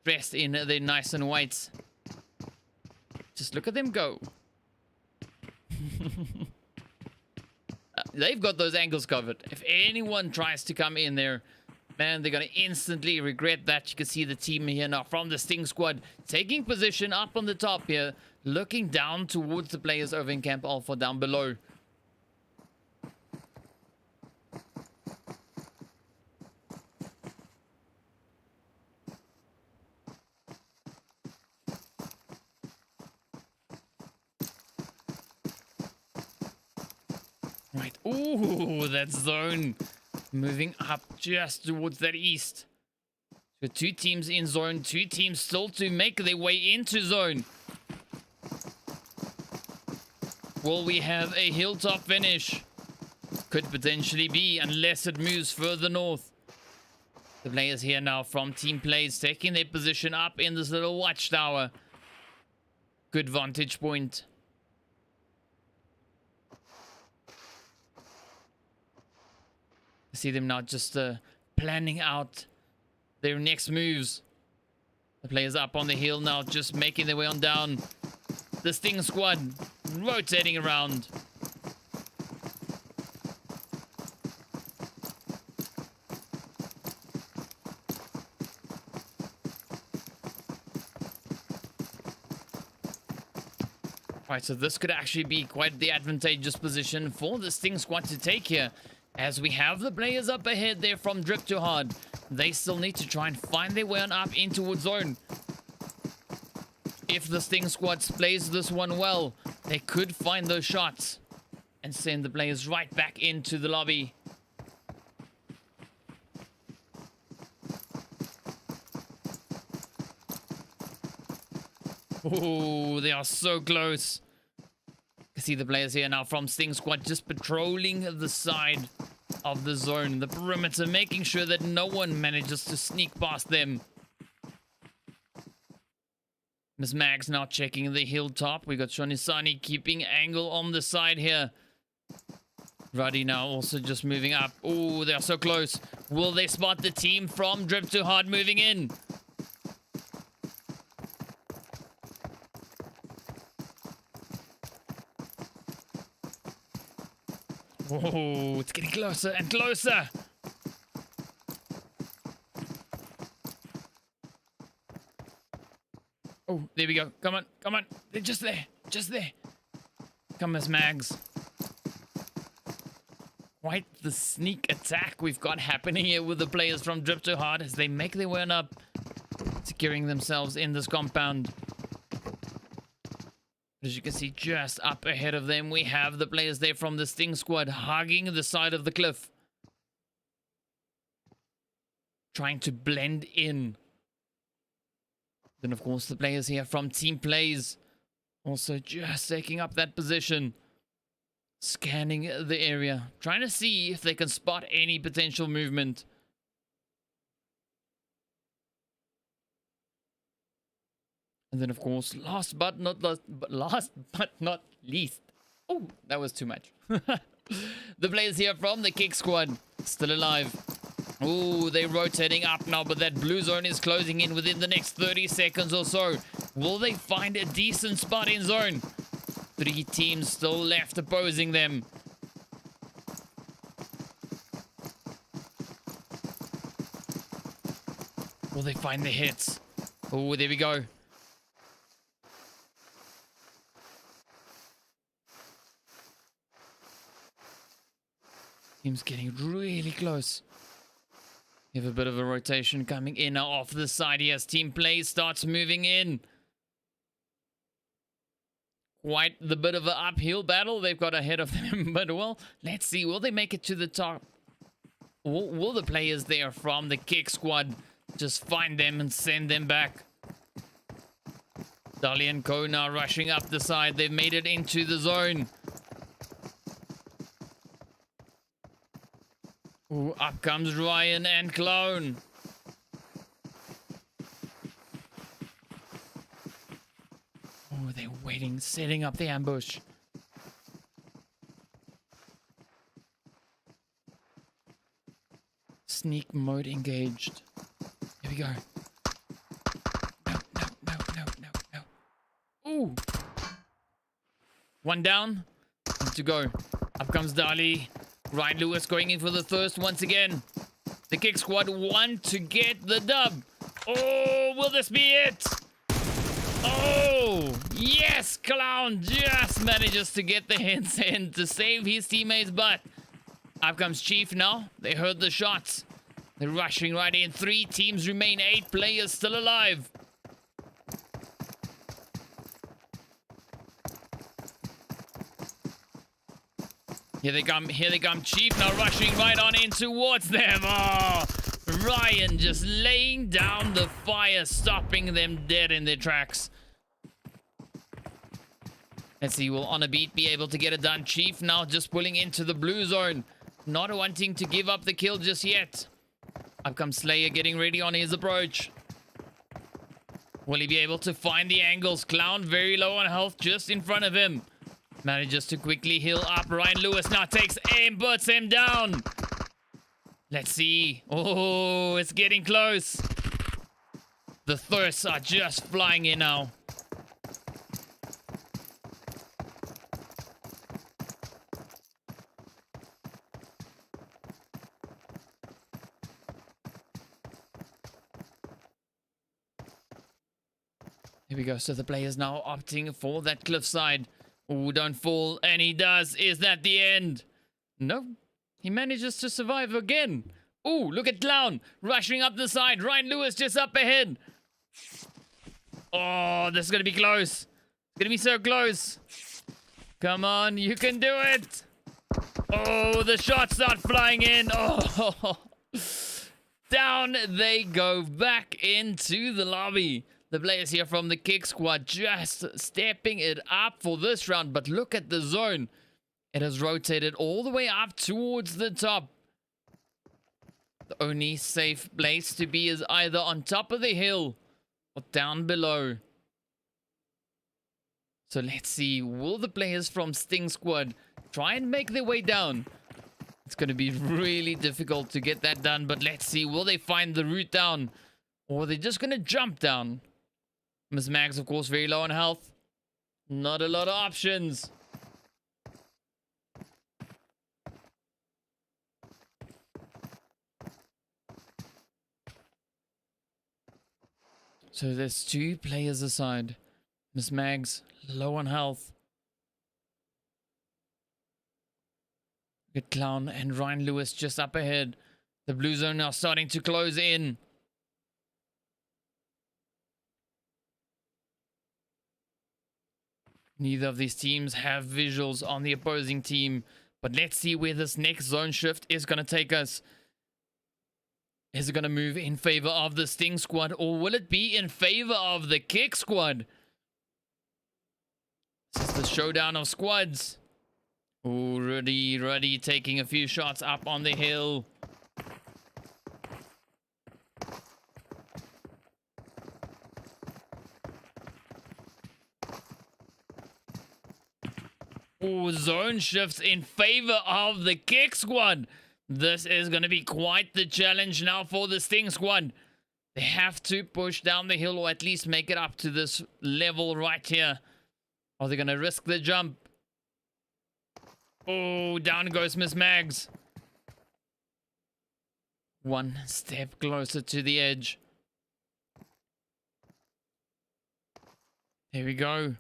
Speaker 1: dressed in their nice and whites. Just look at them go. They've got those angles covered. If anyone tries to come in there, man, they're going to instantly regret that. You can see the team here now from the Sting squad taking position up on the top here, looking down towards the players over in Camp Alpha down below. Right. Ooh, that zone moving up just towards that east. So 2 teams in zone, 2 teams still to make their way into zone. Will we have a hilltop finish? Could potentially be, unless it moves further north. The players here now from Team Plays taking their position up in this little watchtower. Good vantage point. See them now just planning out their next moves. The players up on the hill now just making their way on down. The Sting squad rotating around. Right, so this could actually be quite the advantageous position for the Sting squad to take here, as we have the players up ahead there from Drip to Hard. They still need to try and find their way on up into Wood Zone. If the Sting squad plays this one well, they could find those shots and send the players right back into the lobby. Oh, they are so close. You see the players here now from Sting Squad just patrolling the side of the zone, the perimeter, making sure that no one manages to sneak past them. Miss Mags now checking the hilltop. We got Shonisani keeping angle on the side here. Ruddy now also just moving up. Oh, they are so close. Will they spot the team from Drip to Hard moving in? Oh, it's getting closer and closer. Oh, there we go. Come on, come on. They're just there. Just there. Come, Miss Mags. Quite the sneak attack we've got happening here with the players from Drip to Hard as they make their way on up, securing themselves in this compound. As you can see, just up ahead of them, we have the players there from the Sting Squad hugging the side of the cliff, trying to blend in. Then, of course, the players here from Team Plays also just taking up that position, scanning the area, trying to see if they can spot any potential movement. And then, of course, last but not least. Oh, that was too much. The players here from the Kick Squad still alive. Oh, they're rotating up now, but that blue zone is closing in within the next 30 seconds or so. Will they find a decent spot in zone? 3 teams still left opposing them. Will they find the hits? Oh, there we go. Team's getting really close. You have a bit of a rotation coming in now off the side here as Team Play starts moving in. Quite the bit of an uphill battle they've got ahead of them. But, well, let's see. Will they make it to the top? Will the players there from the Kick Squad just find them and send them back? Dali and Co now rushing up the side. They've made it into the zone. Ooh, up comes Ryan and Clone. Oh, they're waiting, setting up the ambush. Sneak mode engaged. Here we go. No. Ooh. One down. One to go. Up comes Dali. Ryan Lewis going in for the thirst once again. The Kick Squad want to get the dub. Oh, will this be it? Oh, yes, Clown just manages to get the hits in to save his teammates' butt. Up comes Chief now. They heard the shots. They're rushing right in. 3 teams remain, 8 players still alive. Here they come, Chief now rushing right on in towards them. Oh, Ryan just laying down the fire, stopping them dead in their tracks. Let's see, will On a Beat be able to get it done? Chief now just pulling into the blue zone, not wanting to give up the kill just yet. Up comes Slayer getting ready on his approach. Will he be able to find the angles? Clown very low on health just in front of him. Manages to quickly heal up. Ryan Lewis now takes aim, puts him down. Let's see. Oh, it's getting close. The thirsts are just flying in now. Here we go. So the players now opting for that cliffside. Oh, don't fall. And he does. Is that the end? No. He manages to survive again. Oh, look at Clown rushing up the side. Ryan Lewis just up ahead. Oh, this is going to be close. It's going to be so close. Come on, you can do it. Oh, the shots start flying in. Oh, down they go back into the lobby. The players here from the Kick Squad just stepping it up for this round. But look at the zone. It has rotated all the way up towards the top. The only safe place to be is either on top of the hill or down below. So let's see. Will the players from Sting Squad try and make their way down? It's going to be really difficult to get that done. But let's see. Will they find the route down? Or are they just going to jump down? Miss Mags, of course, very low on health. Not a lot of options. So there's 2 players aside. Miss Mags, low on health. Get Clown and Ryan Lewis just up ahead. The blue zone now starting to close in. Neither of these teams have visuals on the opposing team. But let's see where this next zone shift is going to take us. Is it going to move in favor of the Sting Squad, or will it be in favor of the Kick Squad? This is the showdown of squads. Oh, Ruddy taking a few shots up on the hill. Oh, zone shifts in favor of the Kick Squad. This is going to be quite the challenge now for the Sting Squad. They have to push down the hill, or at least make it up to this level right here. Are they going to risk the jump? Oh, down goes Miss Mags. One step closer to the edge. There we go.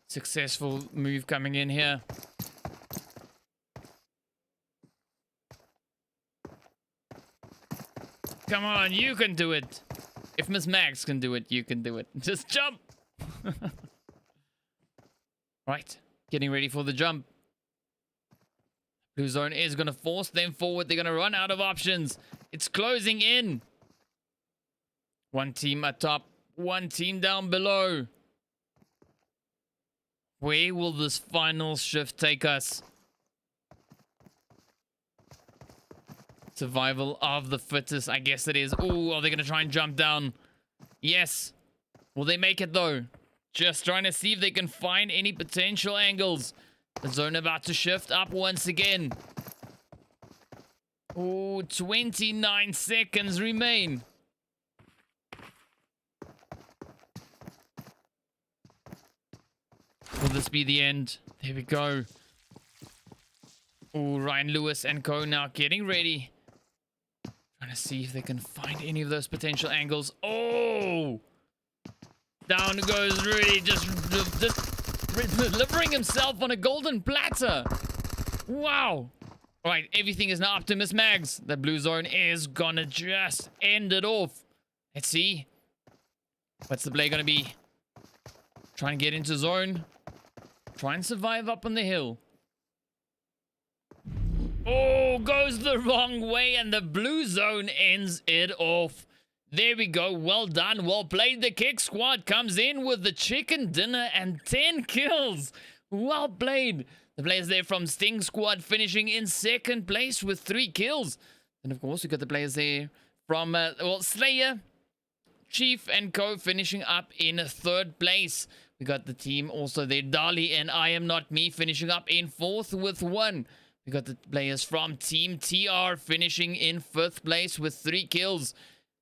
Speaker 1: Successful move coming in here. Come on, you can do it. If Miss Mags can do it, you can do it. Just jump. Right, getting ready for the jump. Blue zone is going to force them forward. They're going to run out of options. It's closing in. One team atop, one team down below. Where will this final shift take us? Survival of the fittest, I guess it is. Oh, are they going to try and jump down? Yes. Will they make it though? Just trying to see if they can find any potential angles. The zone about to shift up once again. Oh, 29 seconds remain. Will this be the end? There we go. Oh, Ryan Lewis and co now getting ready. Trying to see if they can find any of those potential angles. Oh! Down goes Rudy, just delivering himself on a golden platter. Wow. All right, everything is now up to Miss Mags. The blue zone is gonna just end it off. Let's see. What's the play gonna be? Try and get into zone. Try and survive up on the hill. Oh, goes the wrong way, and the blue zone ends it off. There we go. Well done. Well played. The Kick Squad comes in with the chicken dinner and 10 kills. Well played. The players there from Sting Squad finishing in second place with 3 kills. And of course, we got the players there from Slayer, Chief, and Co finishing up in 3rd place. We got the team also there, Dali and I Am Not Me, finishing up in 4th with 1. We got the players from Team TR finishing in 5th place with 3 kills.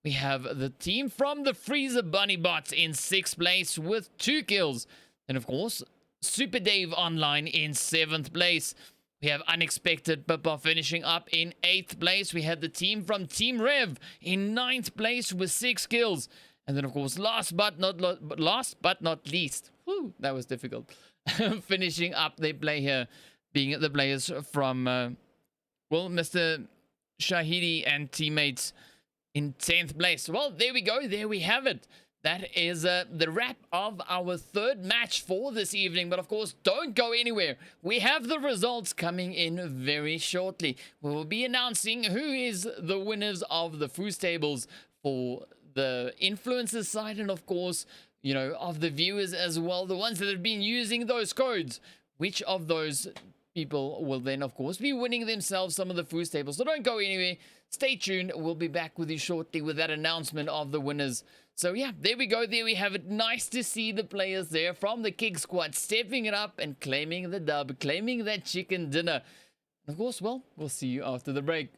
Speaker 1: We have the team from the Freezer Bunny Bots in 6th place with 2 kills. And of course, Super Dave Online in 7th place. We have Unexpected Pippa finishing up in 8th place. We had the team from Team Rev in 9th place with 6 kills. And then, of course, last but not least, whew, that was difficult. finishing up their play here, being the players from, well, Mr. Shahidi and teammates in 10th place. Well, there we go. There we have it. That is the wrap of our third match for this evening. But of course, don't go anywhere. We have the results coming in very shortly. We will be announcing who is the winners of the Foos tables for the influencers side, and of course, you know, of the viewers as well, the ones that have been using those codes. Which of those people will then, of course, be winning themselves some of the Foos tables. So don't go anywhere. Stay tuned. We'll be back with you shortly with that announcement of the winners. So yeah, there we go. There we have it. Nice to see the players there from the Kick Squad stepping it up and claiming the dub, claiming that chicken dinner. And of course, well, we'll see you after the break.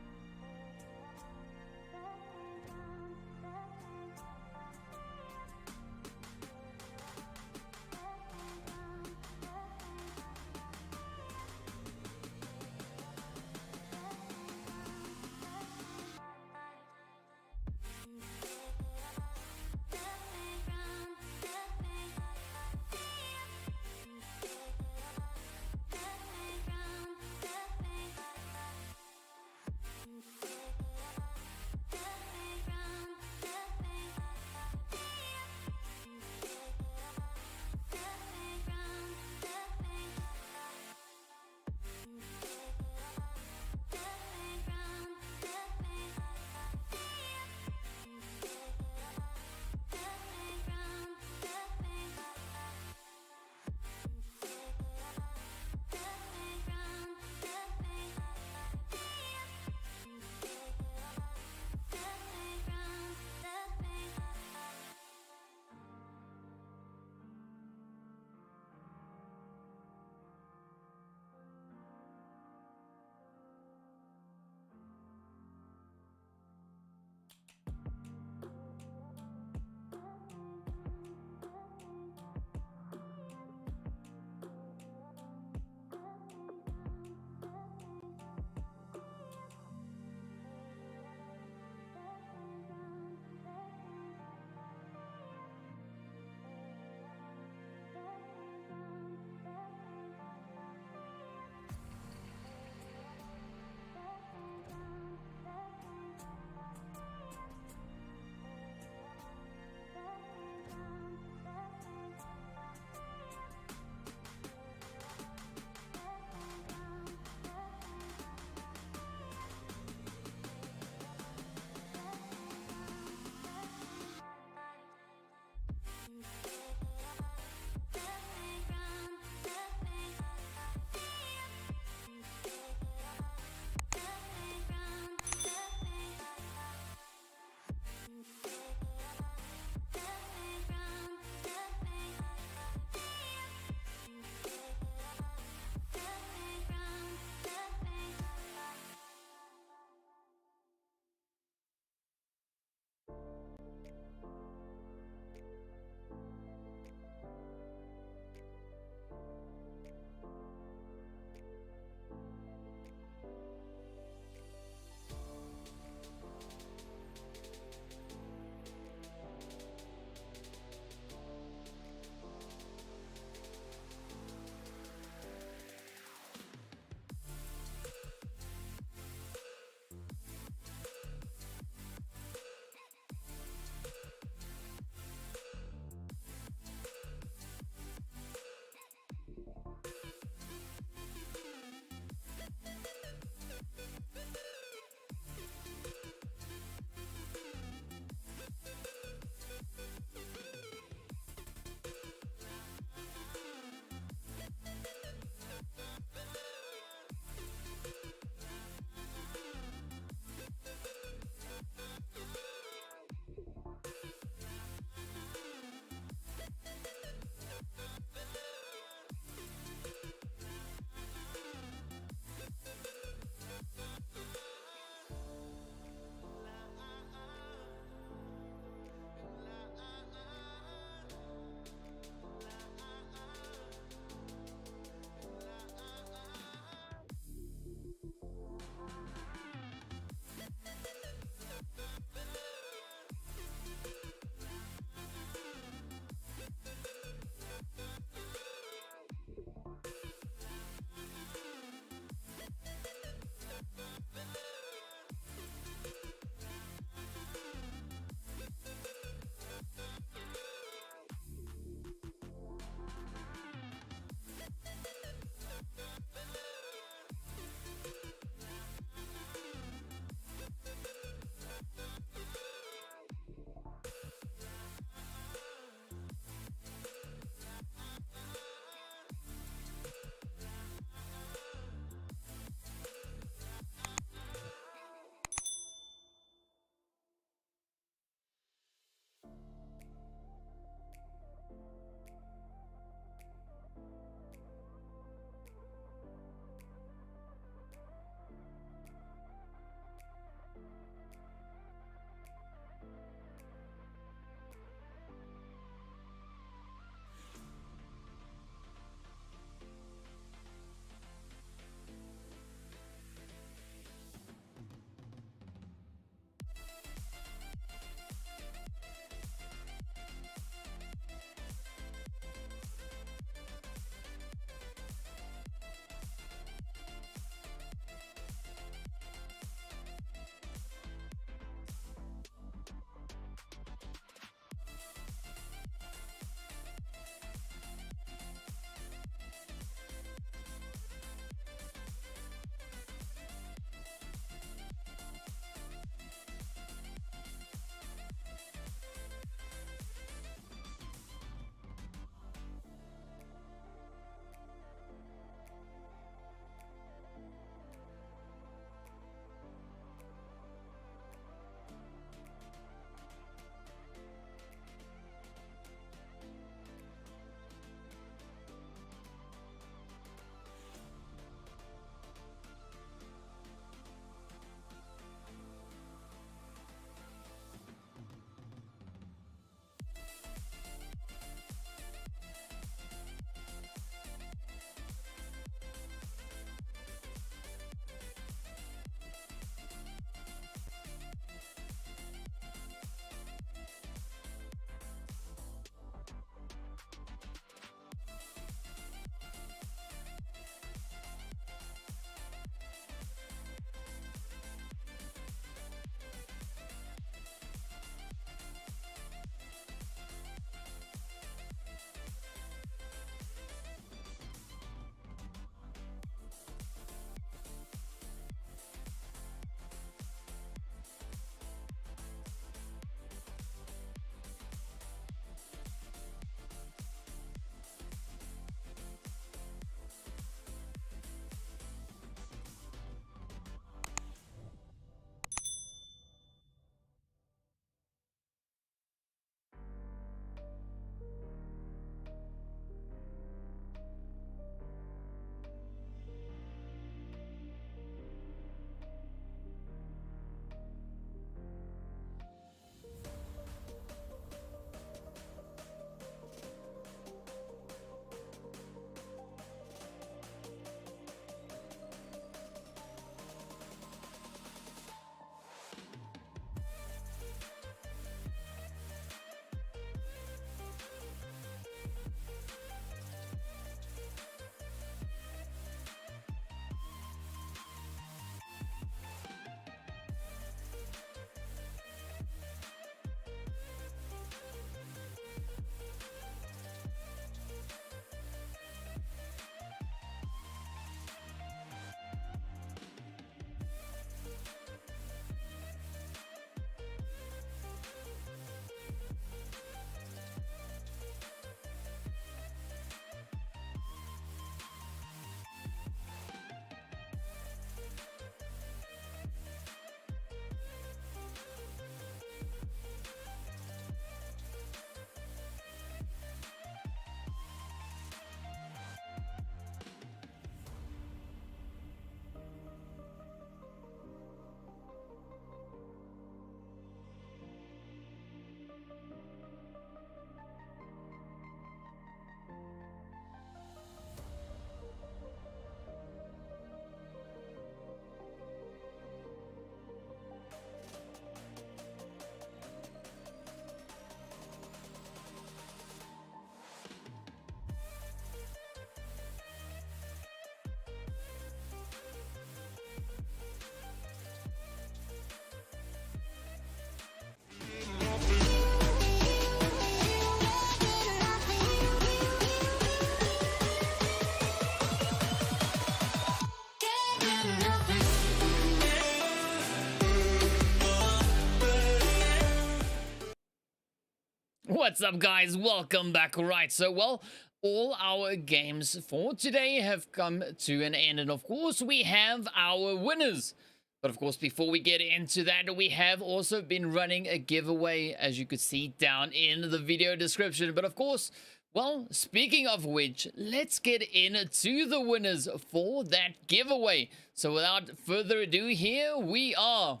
Speaker 1: What's up, guys? Welcome back. Right, so well, all our games for today have come to an end, and of course we have our winners. But of course, before we get into that, we have also been running a giveaway, as you could see down in the video description. But of course, well, speaking of which, let's get into the winners for that giveaway. So without further ado, here we are.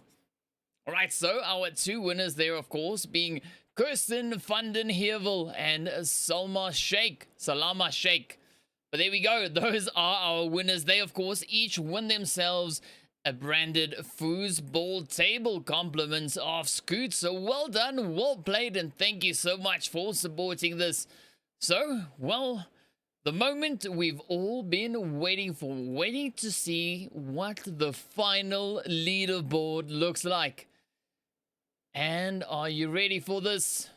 Speaker 1: All right, so our two winners there, of course, being Kirsten Vandenhevel and Salma Sheikh. But there we go. Those are our winners. They, of course, each win themselves a branded Foosball table. Compliments of Scoot. So well done, well played, and thank you so much for supporting this. So, well, the moment we've all been waiting for, waiting to see what the final leaderboard looks like. And are you ready for this?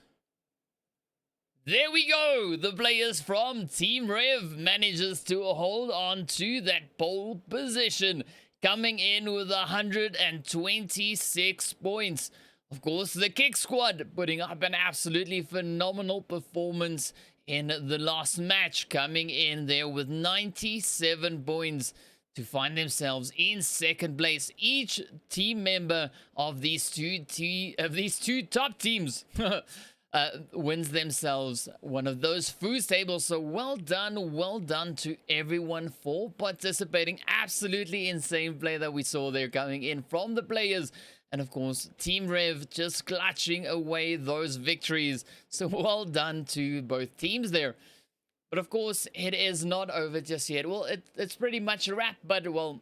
Speaker 1: There we go! The players from Team Rev manages to hold on to that pole position, coming in with 126 points. Of course, the Kick Squad putting up an absolutely phenomenal performance in the last match, coming in there with 97 points to find themselves in second place. Each team member of these two top teams wins themselves one of those food tables. So well done to everyone for participating. Absolutely insane play that we saw there coming in from the players. And of course, Team Rev just clutching away those victories. So well done to both teams there. But of course, it is not over just yet. Well, it's pretty much a wrap, but well,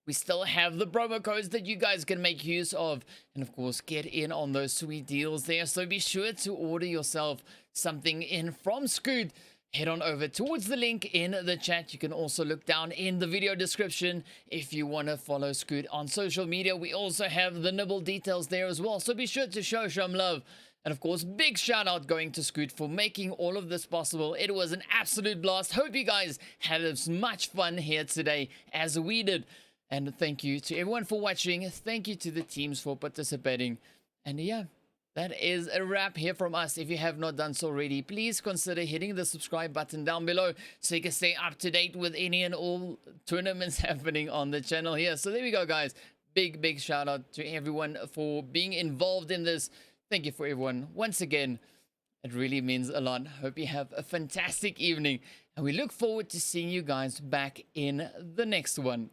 Speaker 1: we still have the promo codes that you guys can make use of. And of course, get in on those sweet deals there. So be sure to order yourself something in from Scoot. Head on over towards the link in the chat. You can also look down in the video description if you want to follow Scoot on social media. We also have the NiBBLE details there as well. So be sure to show some love. And of course, big shout out going to Scoot for making all of this possible. It was an absolute blast. Hope you guys had as much fun here today as we did. And thank you to everyone for watching. Thank you to the teams for participating. And yeah, that is a wrap here from us. If you have not done so already, please consider hitting the subscribe button down below so you can stay up to date with any and all tournaments happening on the channel here. So there we go, guys. Big shout out to everyone for being involved in this. Thank you for everyone. Once again, it really means a lot. Hope you have a fantastic evening. And we look forward to seeing you guys back in the next one.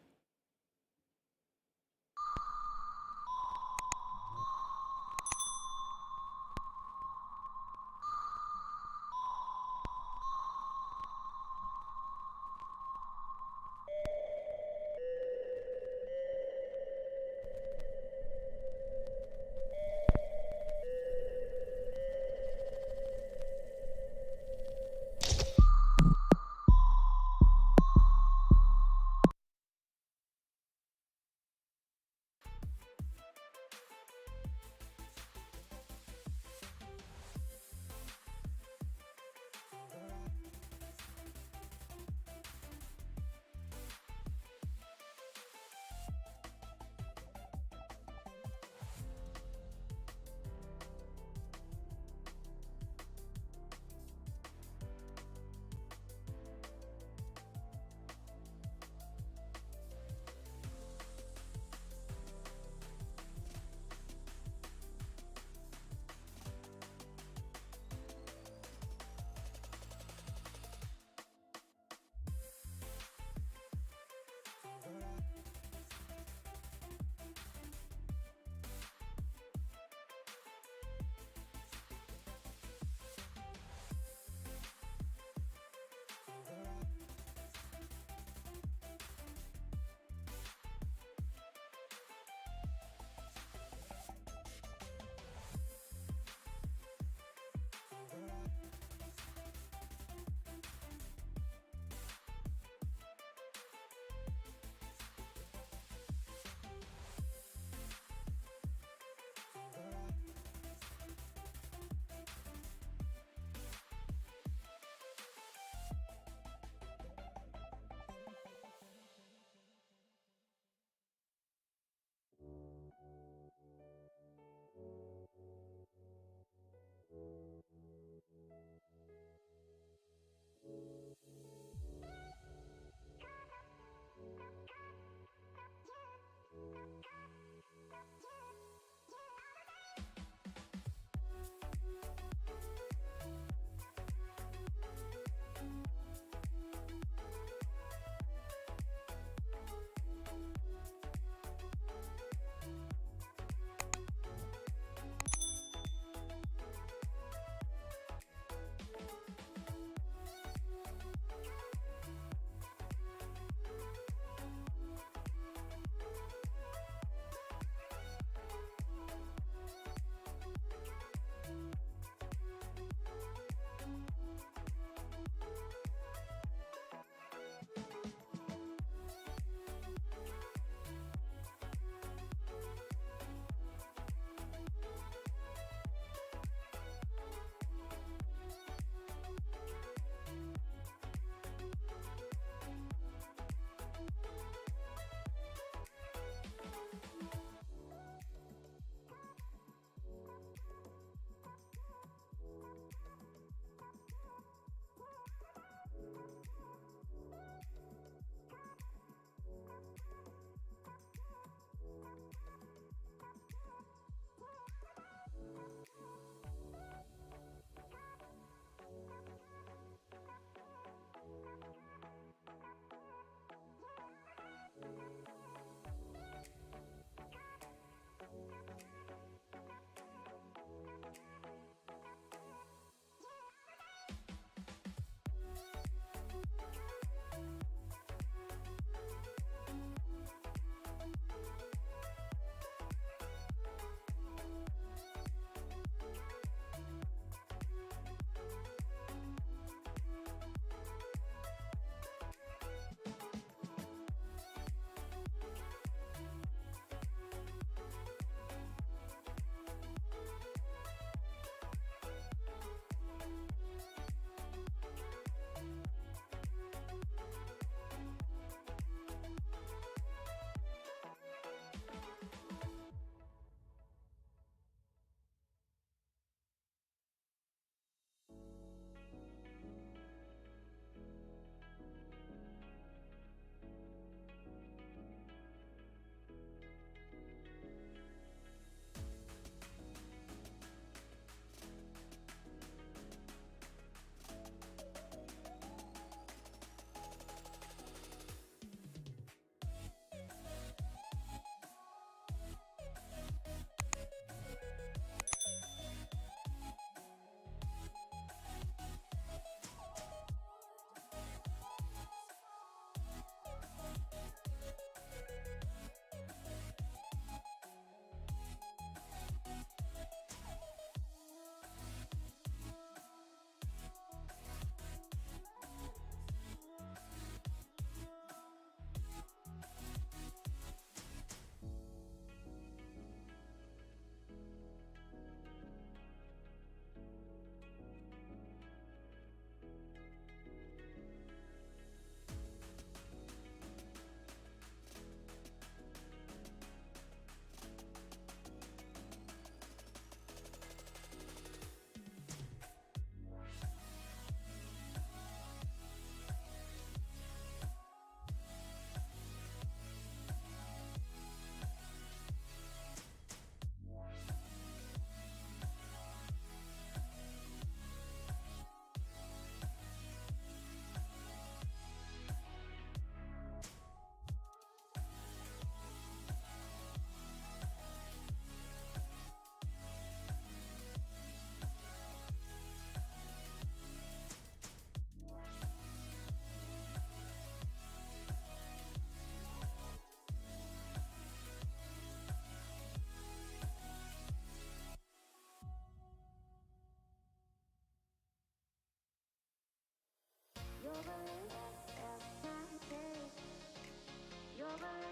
Speaker 2: You're